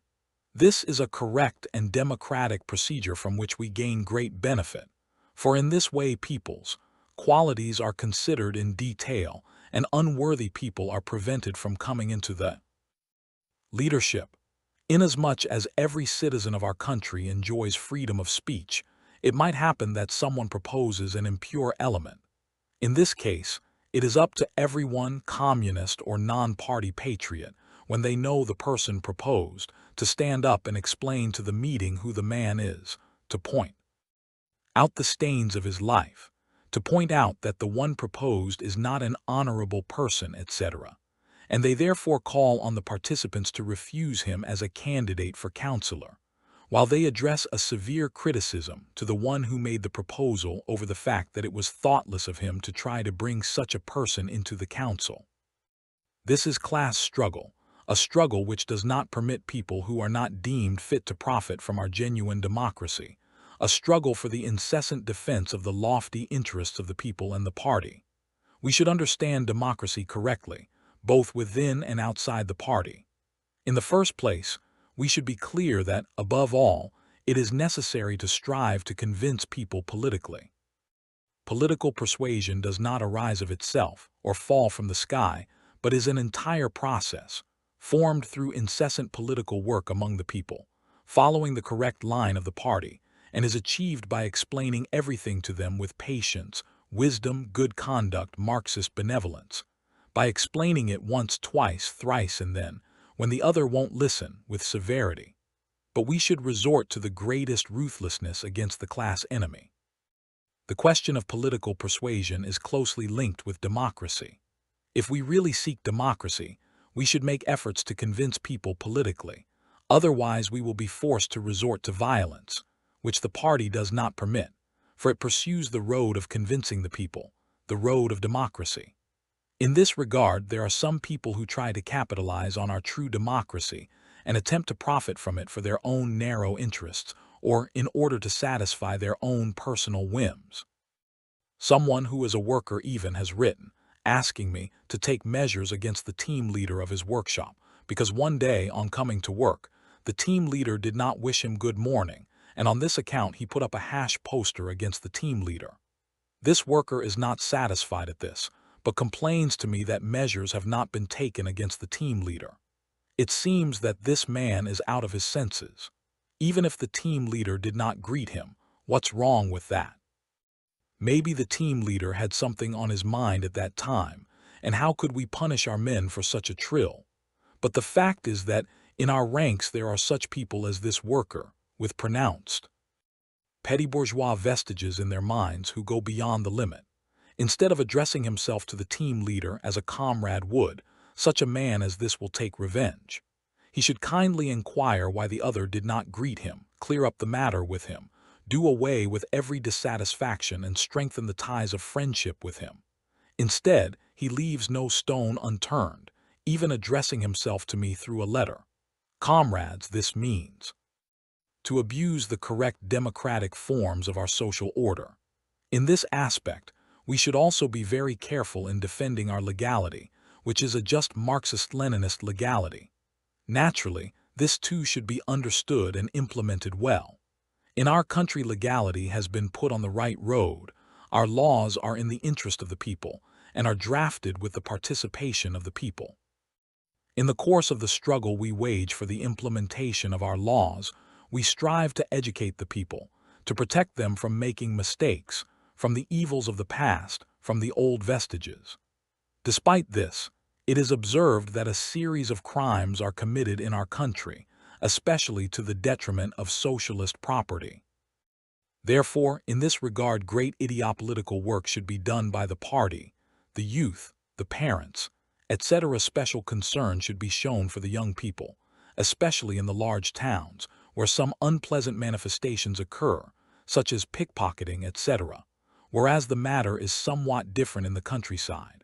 This is a correct and democratic procedure from which we gain great benefit, for in this way people's qualities are considered in detail and unworthy people are prevented from coming into the leadership. Inasmuch as every citizen of our country enjoys freedom of speech, it might happen that someone proposes an impure element. In this case, it is up to everyone, communist or non-party patriot, when they know the person proposed, to stand up and explain to the meeting who the man is, to point out the stains of his life, to point out that the one proposed is not an honorable person, etc. And they therefore call on the participants to refuse him as a candidate for councillor, while they address a severe criticism to the one who made the proposal over the fact that it was thoughtless of him to try to bring such a person into the council. This is class struggle, a struggle which does not permit people who are not deemed fit to profit from our genuine democracy, a struggle for the incessant defense of the lofty interests of the people and the party. We should understand democracy correctly, both within and outside the party. In the first place, we should be clear that, above all, it is necessary to strive to convince people politically. Political persuasion does not arise of itself or fall from the sky, but is an entire process, formed through incessant political work among the people, following the correct line of the party, and is achieved by explaining everything to them with patience, wisdom, good conduct, Marxist benevolence, by explaining it once, twice, thrice, and then, when the other won't listen, with severity. But we should resort to the greatest ruthlessness against the class enemy. The question of political persuasion is closely linked with democracy. If we really seek democracy, we should make efforts to convince people politically. Otherwise, we will be forced to resort to violence, which the party does not permit, for it pursues the road of convincing the people, the road of democracy. In this regard, there are some people who try to capitalize on our true democracy and attempt to profit from it for their own narrow interests or in order to satisfy their own personal whims. Someone who is a worker even has written, asking me to take measures against the team leader of his workshop, because one day, on coming to work, the team leader did not wish him good morning, and on this account he put up a hash poster against the team leader. This worker is not satisfied at this, but complains to me that measures have not been taken against the team leader. It seems that this man is out of his senses. Even if the team leader did not greet him, what's wrong with that? Maybe the team leader had something on his mind at that time, and how could we punish our men for such a trill? But the fact is that in our ranks there are such people as this worker, with pronounced petty bourgeois vestiges in their minds who go beyond the limit. Instead of addressing himself to the team leader as a comrade would, such a man as this will take revenge. He should kindly inquire why the other did not greet him, clear up the matter with him, do away with every dissatisfaction and strengthen the ties of friendship with him. Instead, he leaves no stone unturned, even addressing himself to me through a letter. Comrades, this means to abuse the correct democratic forms of our social order. In this aspect, we should also be very careful in defending our legality, which is a just Marxist-Leninist legality. Naturally, this too should be understood and implemented well. In our country, legality has been put on the right road. Our laws are in the interest of the people and are drafted with the participation of the people. In the course of the struggle we wage for the implementation of our laws, we strive to educate the people, to protect them from making mistakes, from the evils of the past, from the old vestiges. Despite this, it is observed that a series of crimes are committed in our country, especially to the detriment of socialist property. Therefore, in this regard, great ideopolitical work should be done by the party, the youth, the parents, etc. Special concern should be shown for the young people, especially in the large towns, where some unpleasant manifestations occur, such as pickpocketing, etc., whereas the matter is somewhat different in the countryside.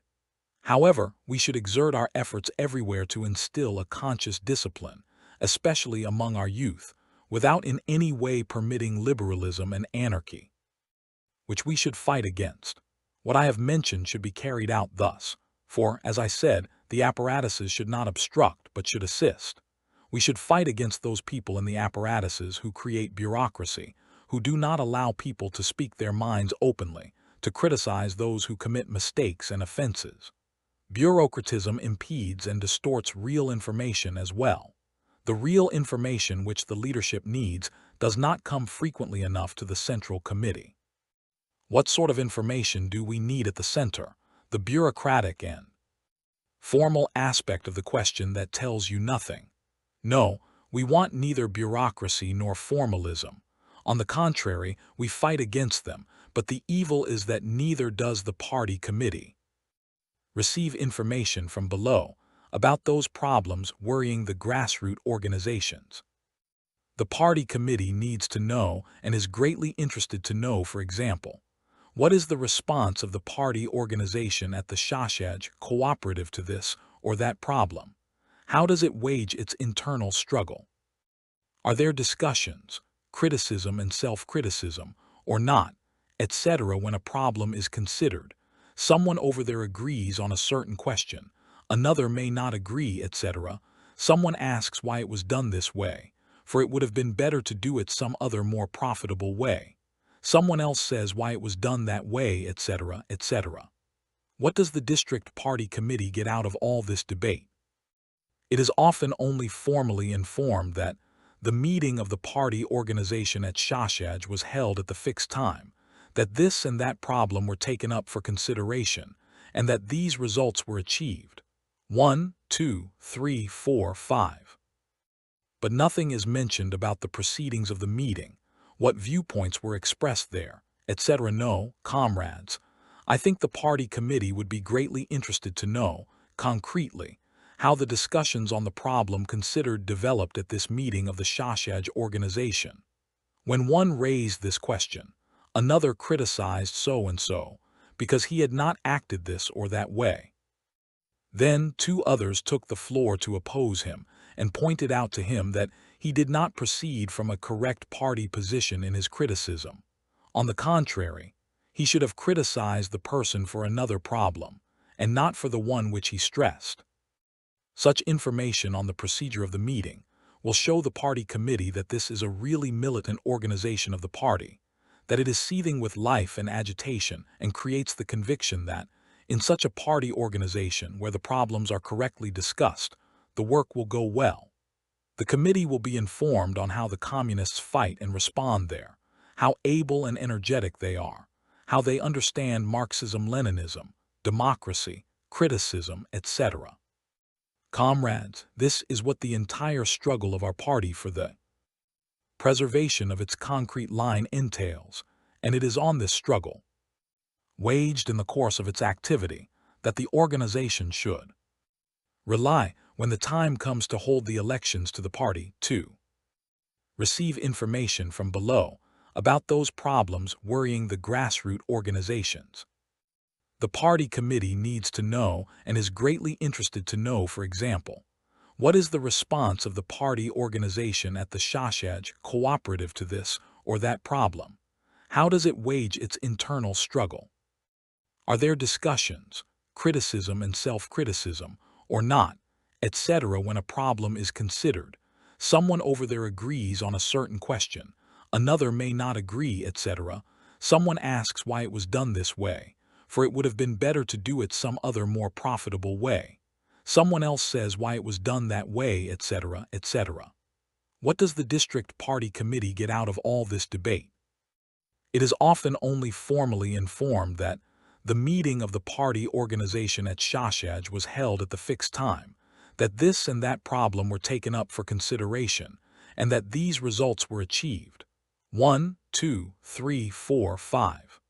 However, we should exert our efforts everywhere to instill a conscious discipline, especially among our youth, without in any way permitting liberalism and anarchy, which we should fight against. What I have mentioned should be carried out thus, for, as I said, the apparatuses should not obstruct but should assist. We should fight against those people in the apparatuses who create bureaucracy, who do not allow people to speak their minds openly, to criticize those who commit mistakes and offenses. Bureaucratism impedes and distorts real information as well. The real information which the leadership needs does not come frequently enough to the Central Committee. What sort of information do we need at the center? The bureaucratic and formal aspect of the question that tells you nothing. No, we want neither bureaucracy nor formalism. On the contrary, we fight against them, but the evil is that neither does the party committee receive information from below about those problems worrying the grassroots organizations. The party committee needs to know and is greatly interested to know, for example, what is the response of the party organization at the Socialism cooperative to this or that problem? How does it wage its internal struggle? Are there discussions, criticism and self-criticism, or not, etc. when a problem is considered? Someone over there agrees on a certain question, another may not agree, etc. Someone asks why it was done this way, for it would have been better to do it some other more profitable way. Someone else says why it was done that way, etc., etc. What does the district party committee get out of all this debate? It is often only formally informed that the meeting of the party organization at Socialism was held at the fixed time, that this and that problem were taken up for consideration, and that these results were achieved. 1, 2, 3, 4, 5. But nothing is mentioned about the proceedings of the meeting, what viewpoints were expressed there, etc. No, comrades, I think the party committee would be greatly interested to know, concretely, how the discussions on the problem considered developed at this meeting of the Socialism organization. When one raised this question, another criticized so-and-so, because he had not acted this or that way. Then 2 others took the floor to oppose him and pointed out to him that he did not proceed from a correct party position in his criticism. On the contrary, he should have criticized the person for another problem, and not for the one which he stressed. Such information on the procedure of the meeting will show the party committee that this is a really militant organization of the party, that it is seething with life and agitation and creates the conviction that, in such a party organization where the problems are correctly discussed, the work will go well. The committee will be informed on how the communists fight and respond there, how able and energetic they are, how they understand Marxism-Leninism, democracy, criticism, etc. Comrades, this is what the entire struggle of our party for the preservation of its concrete line entails, and it is on this struggle, waged in the course of its activity, that the organization should rely when the time comes to hold the elections to the party to receive information from below about those problems worrying the grassroots organizations. The party committee needs to know and is greatly interested to know, for example, what is the response of the party organization at the Socialism cooperative to this or that problem? How does it wage its internal struggle? Are there discussions, criticism and self-criticism, or not, etc. when a problem is considered? Someone over there agrees on a certain question, another may not agree, etc. Someone asks why it was done this way, for it would have been better to do it some other more profitable way. Someone else says why it was done that way, etc., etc. What does the district party committee get out of all this debate? It is often only formally informed that the meeting of the party organization at Socialism was held at the fixed time, that this and that problem were taken up for consideration, and that these results were achieved. 1, 2, 3, 4, 5.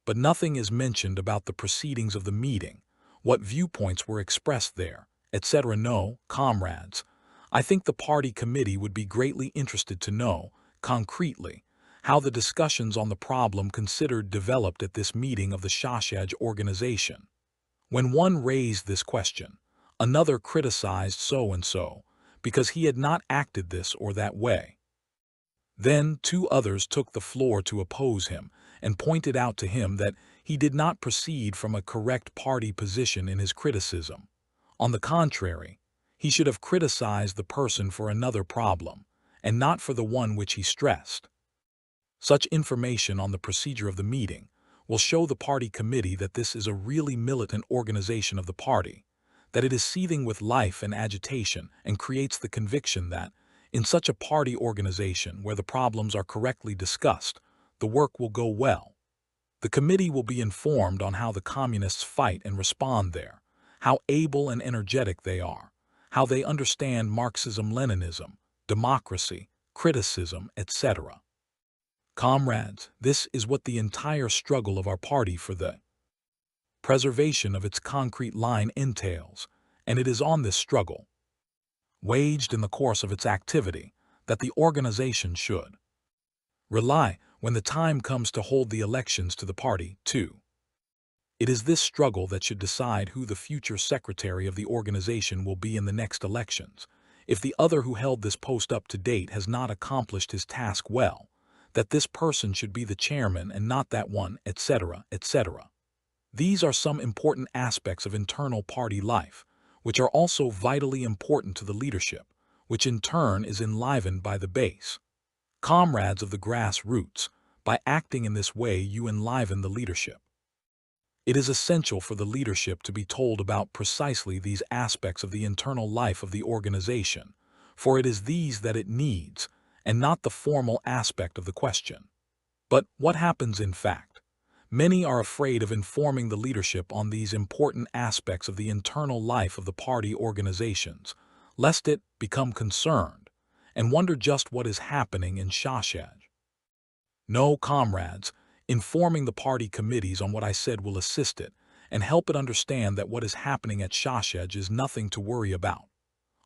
But nothing is mentioned about the proceedings of the meeting, what viewpoints were expressed there, etc. No, comrades, I think the party committee would be greatly interested to know, concretely, how the discussions on the problem considered developed at this meeting of the Socialism organization. When one raised this question, another criticized so-and-so because he had not acted this or that way. Then two others took the floor to oppose him and pointed out to him that he did not proceed from a correct party position in his criticism. On the contrary, he should have criticized the person for another problem, and not for the one which he stressed. Such information on the procedure of the meeting will show the party committee that this is a really militant organization of the party, that it is seething with life and agitation, and creates the conviction that, in such a party organization where the problems are correctly discussed, the work will go well. The committee will be informed on how the communists fight and respond there, how able and energetic they are, how they understand Marxism-Leninism, democracy, criticism, etc. Comrades, this is what the entire struggle of our party for the preservation of its concrete line entails, and it is on this struggle, waged in the course of its activity, that the organization should rely when the time comes to hold the elections to the party, too. It is this struggle that should decide who the future secretary of the organization will be in the next elections, if the other who held this post up to date has not accomplished his task well, that this person should be the chairman and not that one, etc., etc. These are some important aspects of internal party life, which are also vitally important to the leadership, which in turn is enlivened by the base. Comrades of the grassroots, by acting in this way you enliven the leadership. It is essential for the leadership to be told about precisely these aspects of the internal life of the organization, for it is these that it needs, and not the formal aspect of the question. But what happens in fact? Many are afraid of informing the leadership on these important aspects of the internal life of the party organizations, lest it become concerned, and wonder just what is happening in Socialism. No, comrades, informing the party committees on what I said will assist it, and help it understand that what is happening at Socialism is nothing to worry about.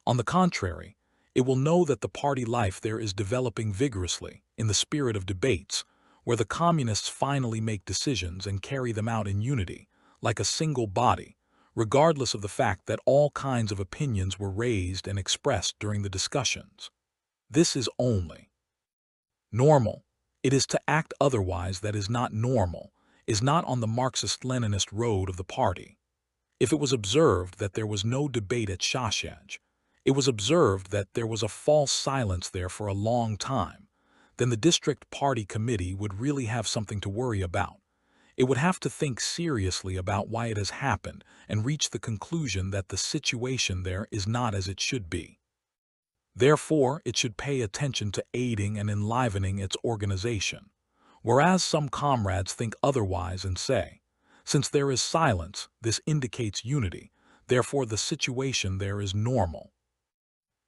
On the contrary, it will know that the party life there is developing vigorously, in the spirit of debates, where the communists finally make decisions and carry them out in unity, like a single body, regardless of the fact that all kinds of opinions were raised and expressed during the discussions. This is only normal. It is to act otherwise that is not normal, is not on the Marxist-Leninist road of the party. If it was observed that there was no debate at Socialism, it was observed that there was a false silence there for a long time, then the district party committee would really have something to worry about. It would have to think seriously about why it has happened and reach the conclusion that the situation there is not as it should be. Therefore, it should pay attention to aiding and enlivening its organization, whereas some comrades think otherwise and say, since there is silence, this indicates unity, therefore the situation there is normal.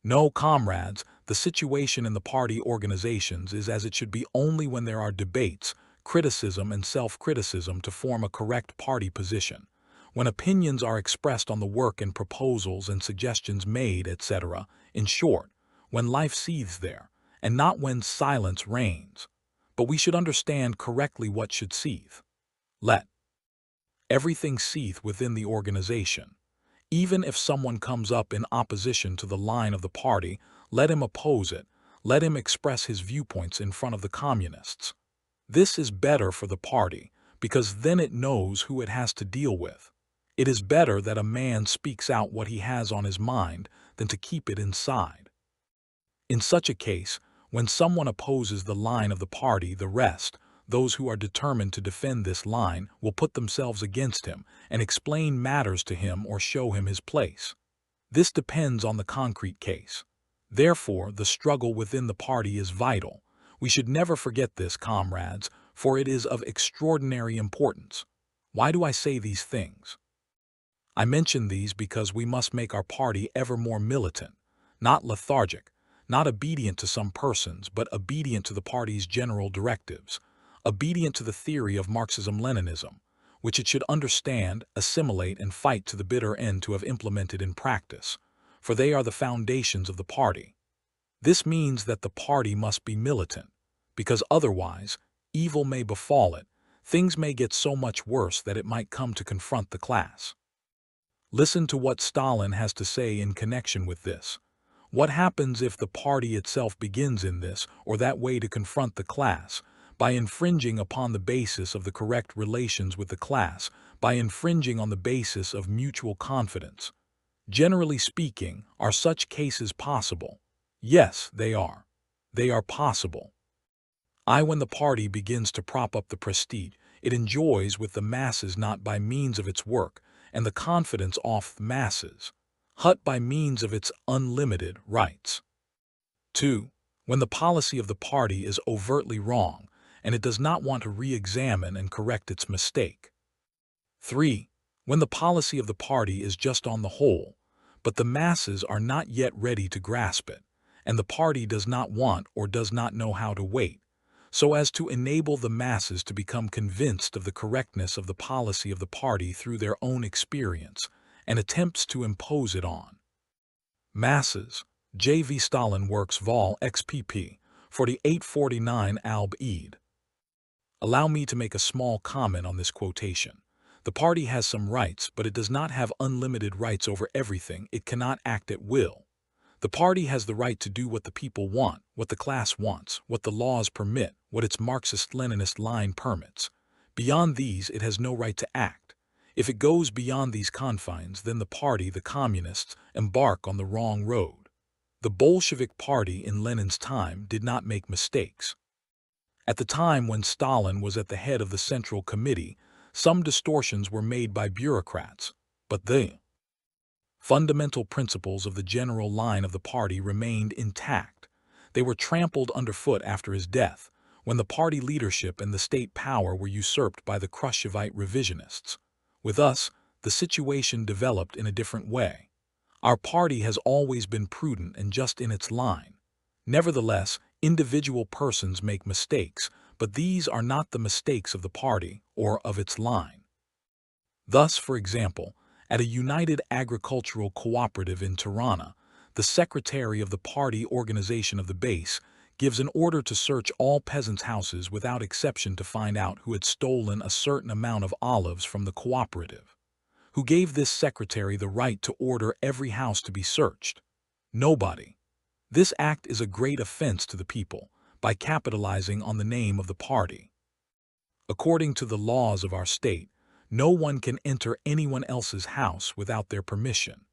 No, comrades, the situation in the party organizations is as it should be only when there are debates, criticism and self-criticism to form a correct party position, when opinions are expressed on the work and proposals and suggestions made, etc., in short, when life seethes there, and not when silence reigns. But we should understand correctly what should seethe. Let everything seethe within the organization. Even if someone comes up in opposition to the line of the party, let him oppose it, let him express his viewpoints in front of the communists. This is better for the party, because then it knows who it has to deal with. It is better that a man speaks out what he has on his mind than to keep it inside. In such a case, when someone opposes the line of the party, the rest, those who are determined to defend this line, will put themselves against him and explain matters to him or show him his place. This depends on the concrete case. Therefore, the struggle within the party is vital. We should never forget this, comrades, for it is of extraordinary importance. Why do I say these things? I mention these because we must make our party ever more militant, not lethargic, not obedient to some persons, but obedient to the party's general directives, obedient to the theory of Marxism-Leninism, which it should understand, assimilate, and fight to the bitter end to have implemented in practice. for they are the foundations of the party. This means that the party must be militant, because otherwise, evil may befall it, things may get so much worse that it might come to confront the class. Listen to what Stalin has to say in connection with this. What happens if the party itself begins in this or that way to confront the class, by infringing upon the basis of the correct relations with the class, by infringing on the basis of mutual confidence? Generally speaking, are such cases possible? Yes, they are. They are possible. When the party begins to prop up the prestige it enjoys with the masses not by means of its work, and the confidence of the masses, but by means of its unlimited rights. 2. When the policy of the party is overtly wrong, and it does not want to re-examine and correct its mistake. 3. When the policy of the party is just on the whole, but the masses are not yet ready to grasp it, and the party does not want or does not know how to wait, so as to enable the masses to become convinced of the correctness of the policy of the party through their own experience, and attempts to impose it on masses. J. V. Stalin Works Vol. XPP 4849 Alb. Ed. Allow me to make a small comment on this quotation. The party has some rights, but it does not have unlimited rights over everything. It cannot act at will. The party has the right to do what the people want, what the class wants, what the laws permit, what its Marxist-Leninist line permits. Beyond these, it has no right to act. If it goes beyond these confines, then the party, the communists, embark on the wrong road. The Bolshevik Party in Lenin's time did not make mistakes. At the time when Stalin was at the head of the Central Committee, some distortions were made by bureaucrats, but the fundamental principles of the general line of the party remained intact. They were trampled underfoot after his death, when the party leadership and the state power were usurped by the Khrushchevite revisionists. With us, the situation developed in a different way. Our party has always been prudent and just in its line. Nevertheless, individual persons make mistakes, but these are not the mistakes of the party or of its line. Thus, for example, at a United Agricultural Cooperative in Tirana, the secretary of the party organization of the base gives an order to search all peasants' houses without exception to find out who had stolen a certain amount of olives from the cooperative. Who gave this secretary the right to order every house to be searched? Nobody. This act is a great offense to the people, by capitalizing on the name of the party. According to the laws of our state, no one can enter anyone else's house without their permission.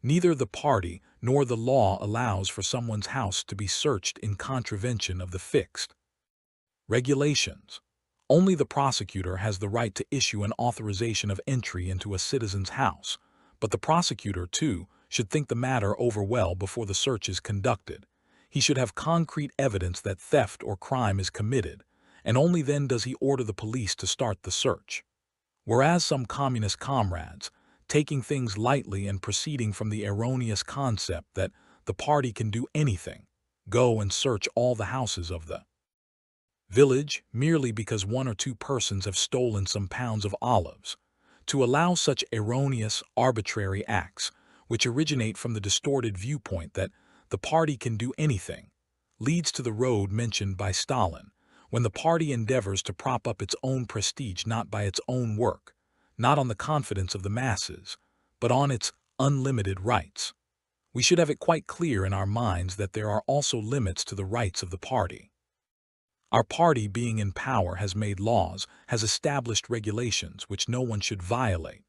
Neither the party nor the law allows for someone's house to be searched in contravention of the fixed regulations. Only the prosecutor has the right to issue an authorization of entry into a citizen's house, but the prosecutor, too, should think the matter over well before the search is conducted. He should have concrete evidence that theft or crime is committed, and only then does he order the police to start the search. Whereas some communist comrades, taking things lightly and proceeding from the erroneous concept that the party can do anything, go and search all the houses of the village merely because one or two persons have stolen some pounds of olives. To allow such erroneous, arbitrary acts, which originate from the distorted viewpoint that the party can do anything, leads to the road mentioned by Stalin, when the party endeavors to prop up its own prestige not by its own work, not on the confidence of the masses, but on its unlimited rights. We should have it quite clear in our minds that there are also limits to the rights of the party. Our party, being in power, has made laws, has established regulations which no one should violate.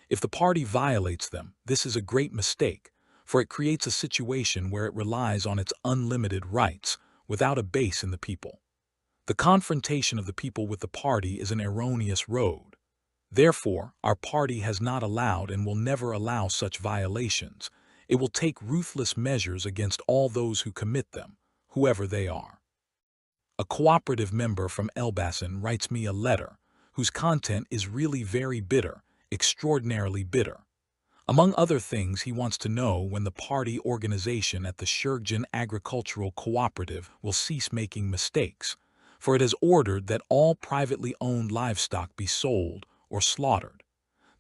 If the party violates them, this is a great mistake, for it creates a situation where it relies on its unlimited rights without a base in the people. The confrontation of the people with the party is an erroneous road. Therefore, our party has not allowed and will never allow such violations. It will take ruthless measures against all those who commit them, whoever they are. A cooperative member from Elbasan writes me a letter, whose content is really very bitter, extraordinarily bitter. Among other things, he wants to know when the party organization at the Shurgin Agricultural Cooperative will cease making mistakes, for it has ordered that all privately owned livestock be sold or slaughtered.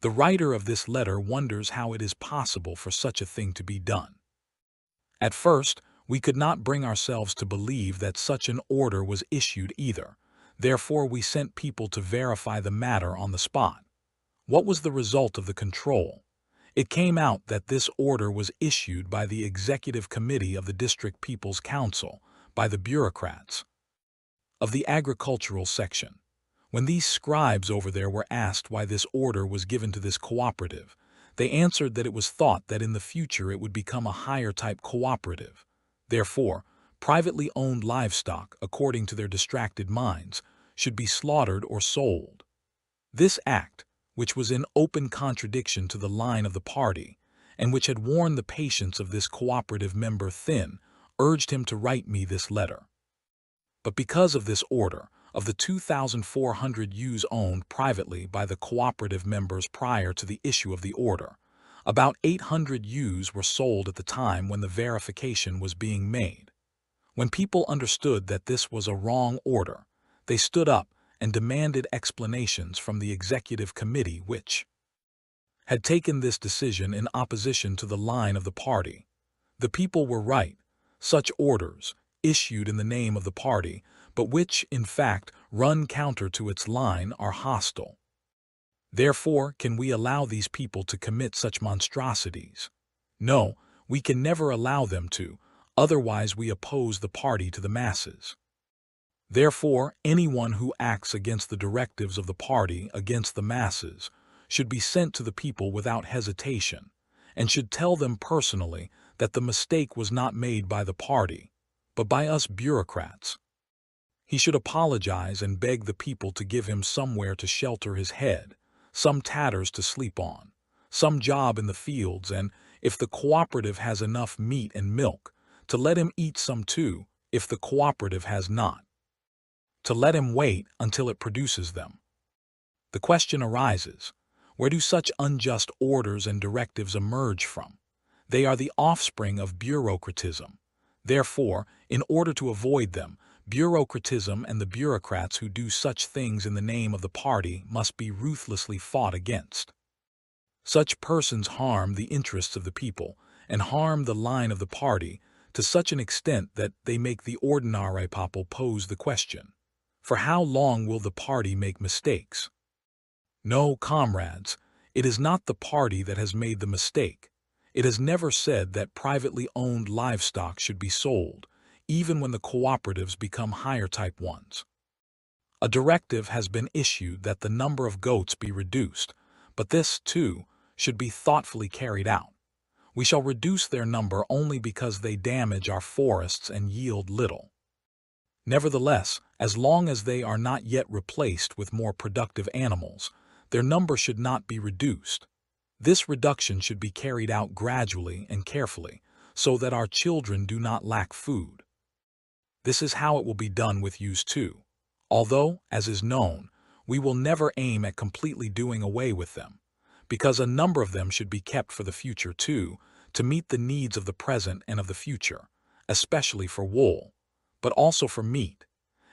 The writer of this letter wonders how it is possible for such a thing to be done. At first, we could not bring ourselves to believe that such an order was issued either. Therefore, we sent people to verify the matter on the spot. What was the result of the control? It came out that this order was issued by the Executive Committee of the District People's Council, by the bureaucrats of the agricultural section. When these scribes over there were asked why this order was given to this cooperative, they answered that it was thought that in the future it would become a higher type cooperative. Therefore, privately owned livestock, according to their distracted minds, should be slaughtered or sold. This act, which was in open contradiction to the line of the party, and which had worn the patience of this cooperative member thin, urged him to write me this letter. But because of this order, of the 2,400 ewes owned privately by the cooperative members prior to the issue of the order, about 800 ewes were sold at the time when the verification was being made. When people understood that this was a wrong order, they stood up and demanded explanations from the executive committee which had taken this decision in opposition to the line of the party. The people were right. Such orders, issued in the name of the party, but which, in fact, run counter to its line, are hostile. Therefore, can we allow these people to commit such monstrosities? No, we can never allow them to, otherwise we oppose the party to the masses. Therefore, anyone who acts against the directives of the party against the masses should be sent to the people without hesitation, and should tell them personally that the mistake was not made by the party, but by us bureaucrats. He should apologize and beg the people to give him somewhere to shelter his head, some tatters to sleep on, some job in the fields, and, if the cooperative has enough meat and milk, to let him eat some too, if the cooperative has not, to let him wait until it produces them. The question arises, where do such unjust orders and directives emerge from? They are the offspring of bureaucratism. Therefore, in order to avoid them, bureaucratism and the bureaucrats who do such things in the name of the party must be ruthlessly fought against. Such persons harm the interests of the people and harm the line of the party to such an extent that they make the ordinary people pose the question, for how long will the party make mistakes? No, comrades, it is not the party that has made the mistake. It has never said that privately owned livestock should be sold, even when the cooperatives become higher type ones. A directive has been issued that the number of goats be reduced, but this, too, should be thoughtfully carried out. We shall reduce their number only because they damage our forests and yield little. Nevertheless, as long as they are not yet replaced with more productive animals, their number should not be reduced. This reduction should be carried out gradually and carefully, so that our children do not lack food. This is how it will be done with ewes too, although, as is known, we will never aim at completely doing away with them, because a number of them should be kept for the future too, to meet the needs of the present and of the future, especially for wool, but also for meat,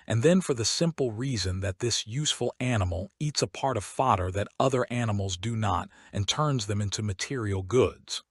and then for the simple reason that this useful animal eats a part of fodder that other animals do not and turns them into material goods.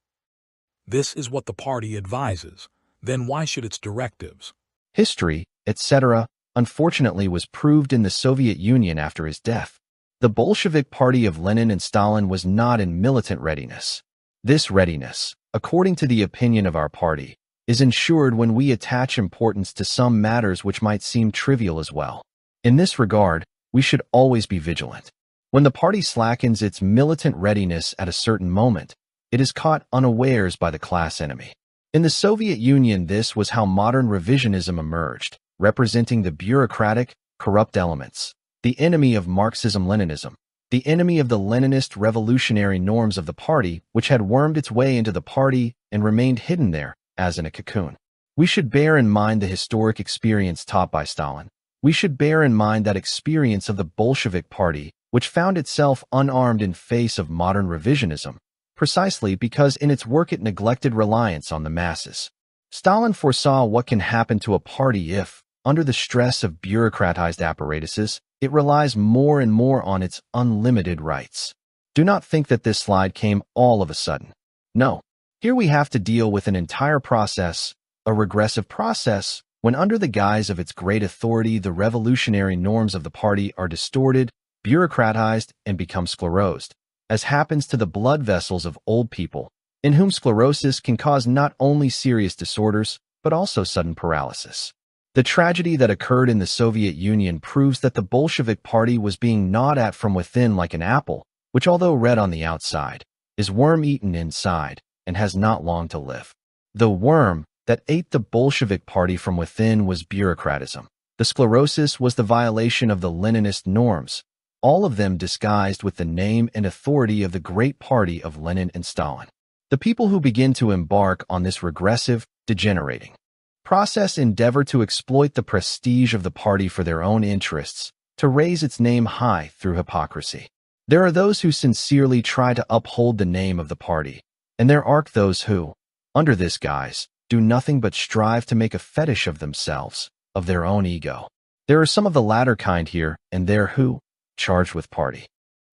This is what the party advises. Then why should its directives, history, etc., unfortunately was proved in the Soviet Union after his death? The Bolshevik Party of Lenin and Stalin was not in militant readiness. This readiness, according to the opinion of our party, is ensured when we attach importance to some matters which might seem trivial as well. In this regard, we should always be vigilant. When the party slackens its militant readiness at a certain moment, it is caught unawares by the class enemy. In the Soviet Union, this was how modern revisionism emerged, representing the bureaucratic, corrupt elements, the enemy of Marxism-Leninism, the enemy of the Leninist revolutionary norms of the party, which had wormed its way into the party and remained hidden there, as in a cocoon. We should bear in mind the historic experience taught by Stalin. We should bear in mind that experience of the Bolshevik Party, which found itself unarmed in face of modern revisionism, precisely because in its work it neglected reliance on the masses. Stalin foresaw what can happen to a party if, under the stress of bureaucratized apparatuses, it relies more and more on its unlimited rights. Do not think that this slide came all of a sudden. No. Here we have to deal with an entire process, a regressive process, when under the guise of its great authority the revolutionary norms of the party are distorted, bureaucratized, and become sclerosed, as happens to the blood vessels of old people, in whom sclerosis can cause not only serious disorders, but also sudden paralysis. The tragedy that occurred in the Soviet Union proves that the Bolshevik Party was being gnawed at from within like an apple, which although red on the outside, is worm-eaten inside, and has not long to live. The worm that ate the Bolshevik Party from within was bureaucratism. The sclerosis was the violation of the Leninist norms, all of them disguised with the name and authority of the great party of Lenin and Stalin. The people who begin to embark on this regressive, degenerating process endeavor to exploit the prestige of the party for their own interests, to raise its name high through hypocrisy. There are those who sincerely try to uphold the name of the party, and there are those who, under this guise, do nothing but strive to make a fetish of themselves, of their own ego. There are some of the latter kind here and there who, charged with party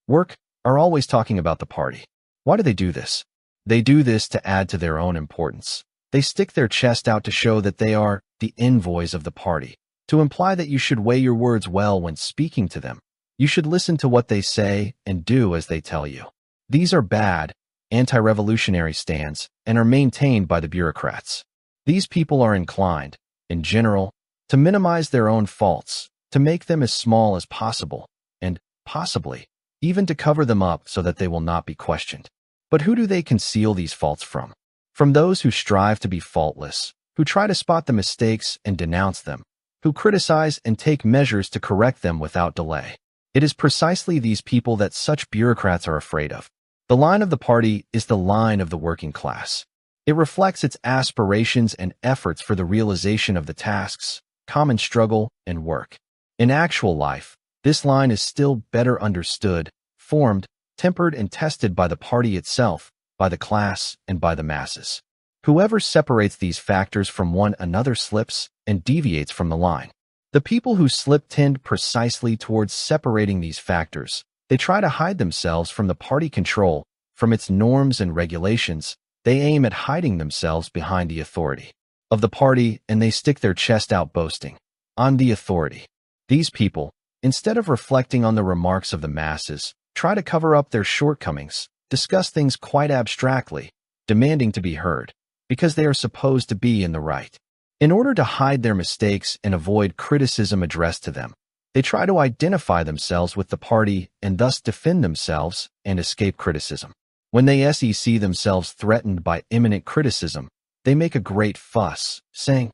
work, are always talking about the party. Why do they do this? They do this to add to their own importance. They stick their chest out to show that they are the envoys of the party, to imply that you should weigh your words well when speaking to them. You should listen to what they say and do as they tell you. These are bad, anti-revolutionary stands and are maintained by the bureaucrats. These people are inclined, in general, to minimize their own faults, to make them as small as possible, and, possibly, even to cover them up so that they will not be questioned. But who do they conceal these faults from? From those who strive to be faultless, who try to spot the mistakes and denounce them, who criticize and take measures to correct them without delay. It is precisely these people that such bureaucrats are afraid of. The line of the party is the line of the working class. It reflects its aspirations and efforts for the realization of the tasks, common struggle, and work. In actual life, this line is still better understood, formed, tempered, and tested by the party itself, by the class, and by the masses. Whoever separates these factors from one another slips and deviates from the line. The people who slip tend precisely towards separating these factors. They try to hide themselves from the party control, from its norms and regulations. They aim at hiding themselves behind the authority of the party, and they stick their chest out boasting, "I'm the authority." These people, instead of reflecting on the remarks of the masses, try to cover up their shortcomings, discuss things quite abstractly, demanding to be heard, because they are supposed to be in the right. In order to hide their mistakes and avoid criticism addressed to them, they try to identify themselves with the party and thus defend themselves and escape criticism. When they see themselves threatened by imminent criticism, they make a great fuss, saying,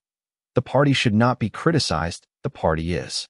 "The party should not be criticized, the party is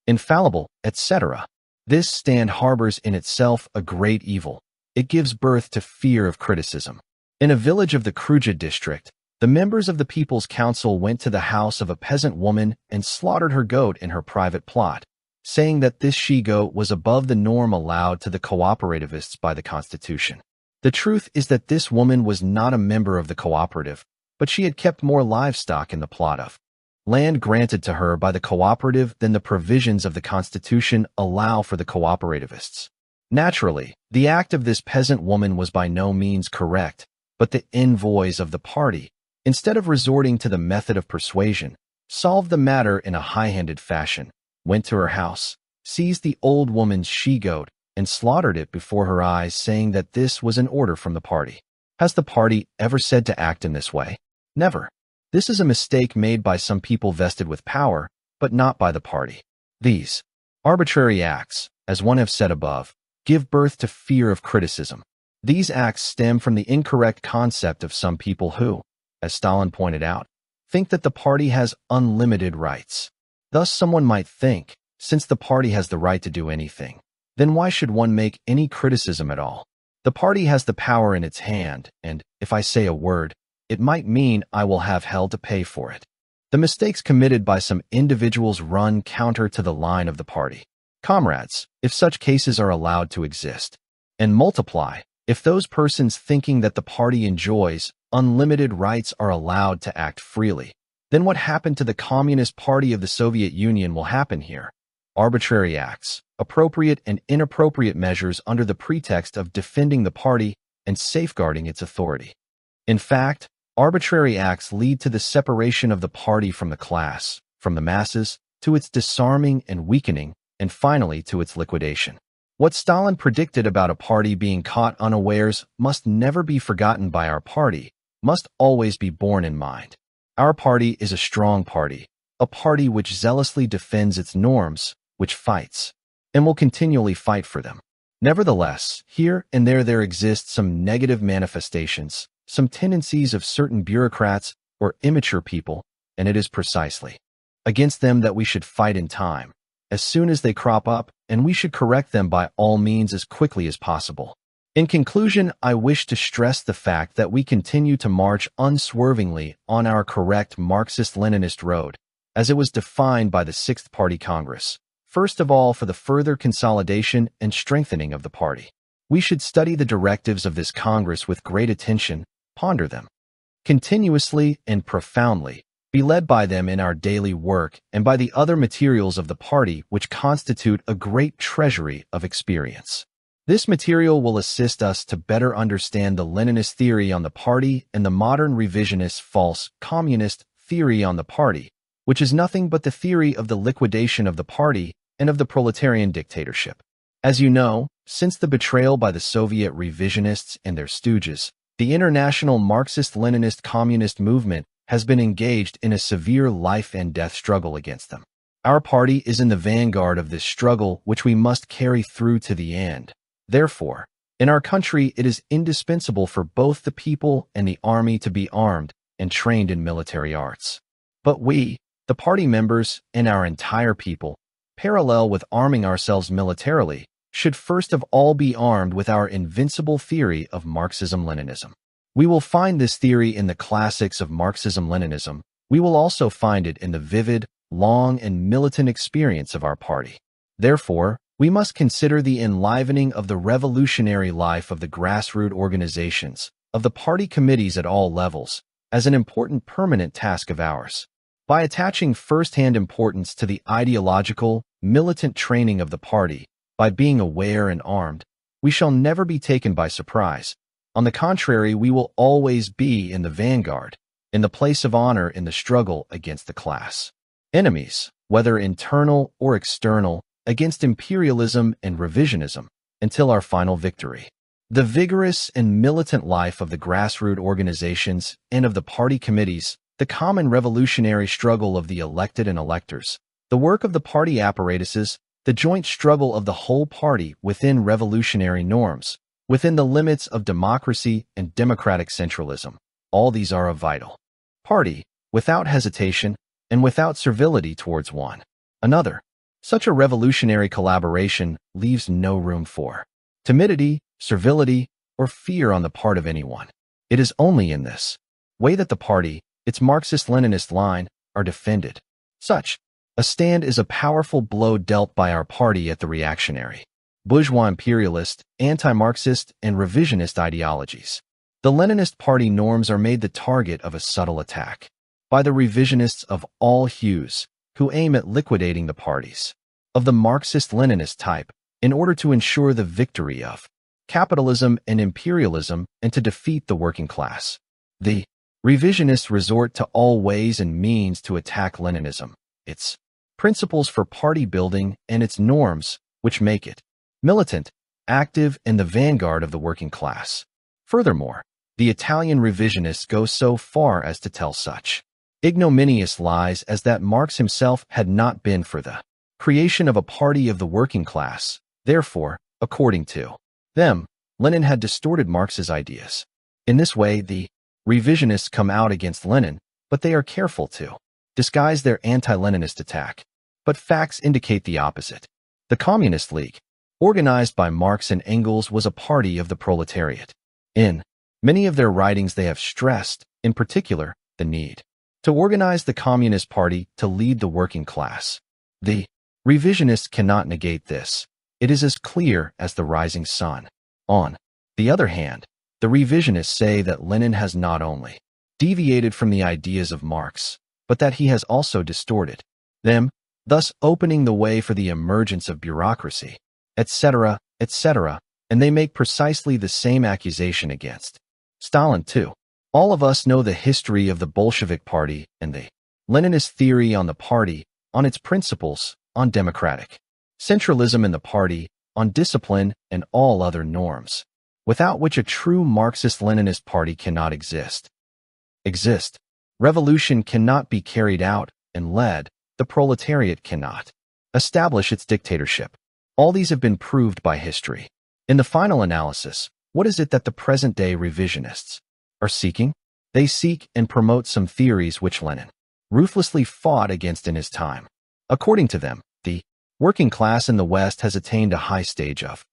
infallible," etc. This stand harbors in itself a great evil. It gives birth to fear of criticism. In a village of the Kruja district, the members of the People's Council went to the house of a peasant woman and slaughtered her goat in her private plot, saying that this she-goat was above the norm allowed to the cooperativists by the Constitution. The truth is that this woman was not a member of the cooperative, but she had kept more livestock in the plot of land granted to her by the cooperative than the provisions of the Constitution allow for the cooperativists. Naturally, the act of this peasant woman was by no means correct, but the envoys of the party, instead of resorting to the method of persuasion, solved the matter in a high-handed fashion, went to her house, seized the old woman's she-goat, and slaughtered it before her eyes, saying that this was an order from the party. Has the party ever said to act in this way? Never. This is a mistake made by some people vested with power, but not by the party. These arbitrary acts, as one have said above, give birth to fear of criticism. These acts stem from the incorrect concept of some people who, as Stalin pointed out, think that the party has unlimited rights. Thus someone might think, since the party has the right to do anything, then why should one make any criticism at all? The party has the power in its hand, and, if I say a word, it might mean I will have hell to pay for it. The mistakes committed by some individuals run counter to the line of the party. Comrades, if such cases are allowed to exist, and multiply, if those persons thinking that the party enjoys unlimited rights are allowed to act freely, then what happened to the Communist Party of the Soviet Union will happen here. Arbitrary acts, appropriate and inappropriate measures under the pretext of defending the party and safeguarding its authority. In fact, arbitrary acts lead to the separation of the party from the class, from the masses, to its disarming and weakening, and finally to its liquidation. What Stalin predicted about a party being caught unawares must never be forgotten by our party, must always be borne in mind. Our party is a strong party, a party which zealously defends its norms, which fights, and will continually fight for them. Nevertheless, here and there exist some negative manifestations, some tendencies of certain bureaucrats or immature people, and it is precisely against them that we should fight in time, as soon as they crop up, and we should correct them by all means as quickly as possible. In conclusion, I wish to stress the fact that we continue to march unswervingly on our correct Marxist-Leninist road, as it was defined by the Sixth Party Congress. First of all, for the further consolidation and strengthening of the party. We should study the directives of this Congress with great attention, ponder them continuously and profoundly, be led by them in our daily work and by the other materials of the party which constitute a great treasury of experience. This material will assist us to better understand the Leninist theory on the party and the modern revisionist false communist theory on the party, which is nothing but the theory of the liquidation of the party and of the proletarian dictatorship. As you know, since the betrayal by the Soviet revisionists and their stooges, the international Marxist-Leninist communist movement has been engaged in a severe life and death struggle against them. Our party is in the vanguard of this struggle, which we must carry through to the end. Therefore, in our country, it is indispensable for both the people and the army to be armed and trained in military arts. But we, the party members, and our entire people, parallel with arming ourselves militarily, should first of all be armed with our invincible theory of Marxism-Leninism. We will find this theory in the classics of Marxism-Leninism. We will also find it in the vivid, long, and militant experience of our party. Therefore, we must consider the enlivening of the revolutionary life of the grassroots organizations, of the party committees at all levels, as an important permanent task of ours. By attaching first-hand importance to the ideological, militant training of the party, by being aware and armed, we shall never be taken by surprise. On the contrary, we will always be in the vanguard, in the place of honor in the struggle against the class enemies, whether internal or external, against imperialism and revisionism, until our final victory. The vigorous and militant life of the grassroots organizations and of the party committees, the common revolutionary struggle of the elected and electors, the work of the party apparatuses, the joint struggle of the whole party within revolutionary norms, within the limits of democracy and democratic centralism, all these are a vital party, without hesitation and without servility towards one another. Such a revolutionary collaboration leaves no room for timidity, servility, or fear on the part of anyone. It is only in this way that the party, its Marxist-Leninist line, are defended. Such a stand is a powerful blow dealt by our party at the reactionary, bourgeois imperialist, anti-Marxist, and revisionist ideologies. The Leninist party norms are made the target of a subtle attack by the revisionists of all hues, who aim at liquidating the parties of the Marxist-Leninist type in order to ensure the victory of capitalism and imperialism and to defeat the working class. The revisionists resort to all ways and means to attack Leninism, its principles for party building, and its norms, which make it militant, active, and the vanguard of the working class. Furthermore, the Italian revisionists go so far as to tell such ignominious lies as that Marx himself had not been for the creation of a party of the working class. Therefore, according to them, Lenin had distorted Marx's ideas. In this way, the revisionists come out against Lenin, but they are careful to disguise their anti-Leninist attack. But facts indicate the opposite. The Communist League, organized by Marx and Engels, was a party of the proletariat. In many of their writings they have stressed, in particular, the need to organize the Communist Party to lead the working class. The revisionists cannot negate this. It is as clear as the rising sun. On the other hand, the revisionists say that Lenin has not only deviated from the ideas of Marx, but that he has also distorted them, thus opening the way for the emergence of bureaucracy, etc., etc., and they make precisely the same accusation against Stalin too. All of us know the history of the Bolshevik Party and the Leninist theory on the party, on its principles, on democratic centralism in the party, on discipline and all other norms, without which a true Marxist-Leninist party cannot exist. Revolution cannot be carried out and led, the proletariat cannot establish its dictatorship. All these have been proved by history. In the final analysis, what is it that the present-day revisionists are seeking? They seek and promote some theories which Lenin ruthlessly fought against in his time. According to them, the working class in the West has attained a high stage of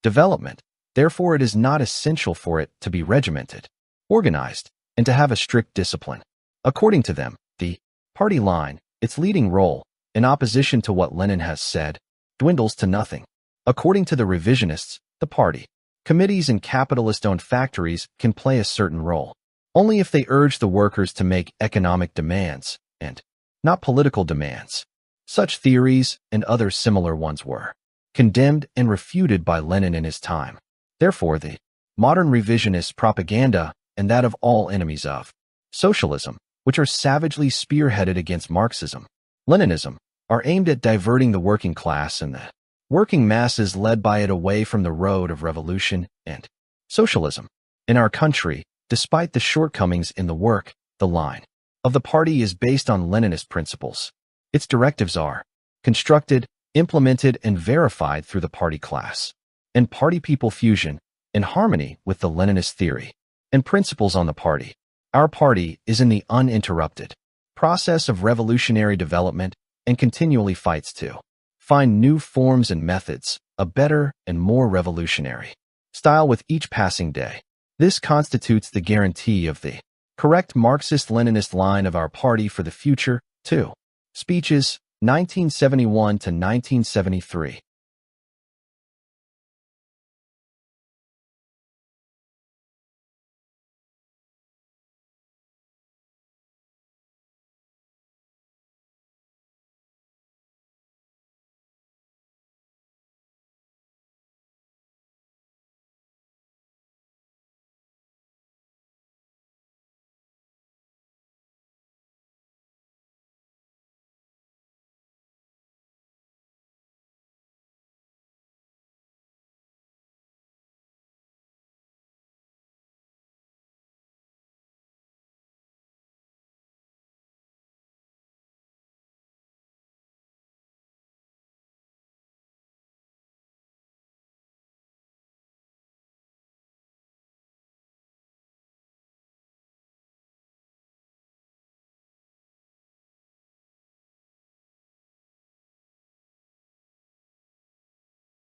development. Therefore, it is not essential for it to be regimented, organized, and to have a strict discipline. According to them, the party line, its leading role, in opposition to what Lenin has said, dwindles to nothing. According to the revisionists, the party committees and capitalist-owned factories can play a certain role, only if they urge the workers to make economic demands, and not political demands. Such theories and other similar ones were condemned and refuted by Lenin in his time. Therefore, the modern revisionist propaganda and that of all enemies of socialism, which are savagely spearheaded against Marxism, Leninism, are aimed at diverting the working class and the working masses led by it away from the road of revolution and socialism. In our country, despite the shortcomings in the work, the line of the party is based on Leninist principles. Its directives are constructed, implemented, and verified through the party class and party people fusion in harmony with the Leninist theory and principles on the party. Our party is in the uninterrupted process of revolutionary development and continually fights to find new forms and methods, a better and more revolutionary style with each passing day. This constitutes the guarantee of the correct Marxist-Leninist line of our party for the future, too. Speeches, 1971 to 1973.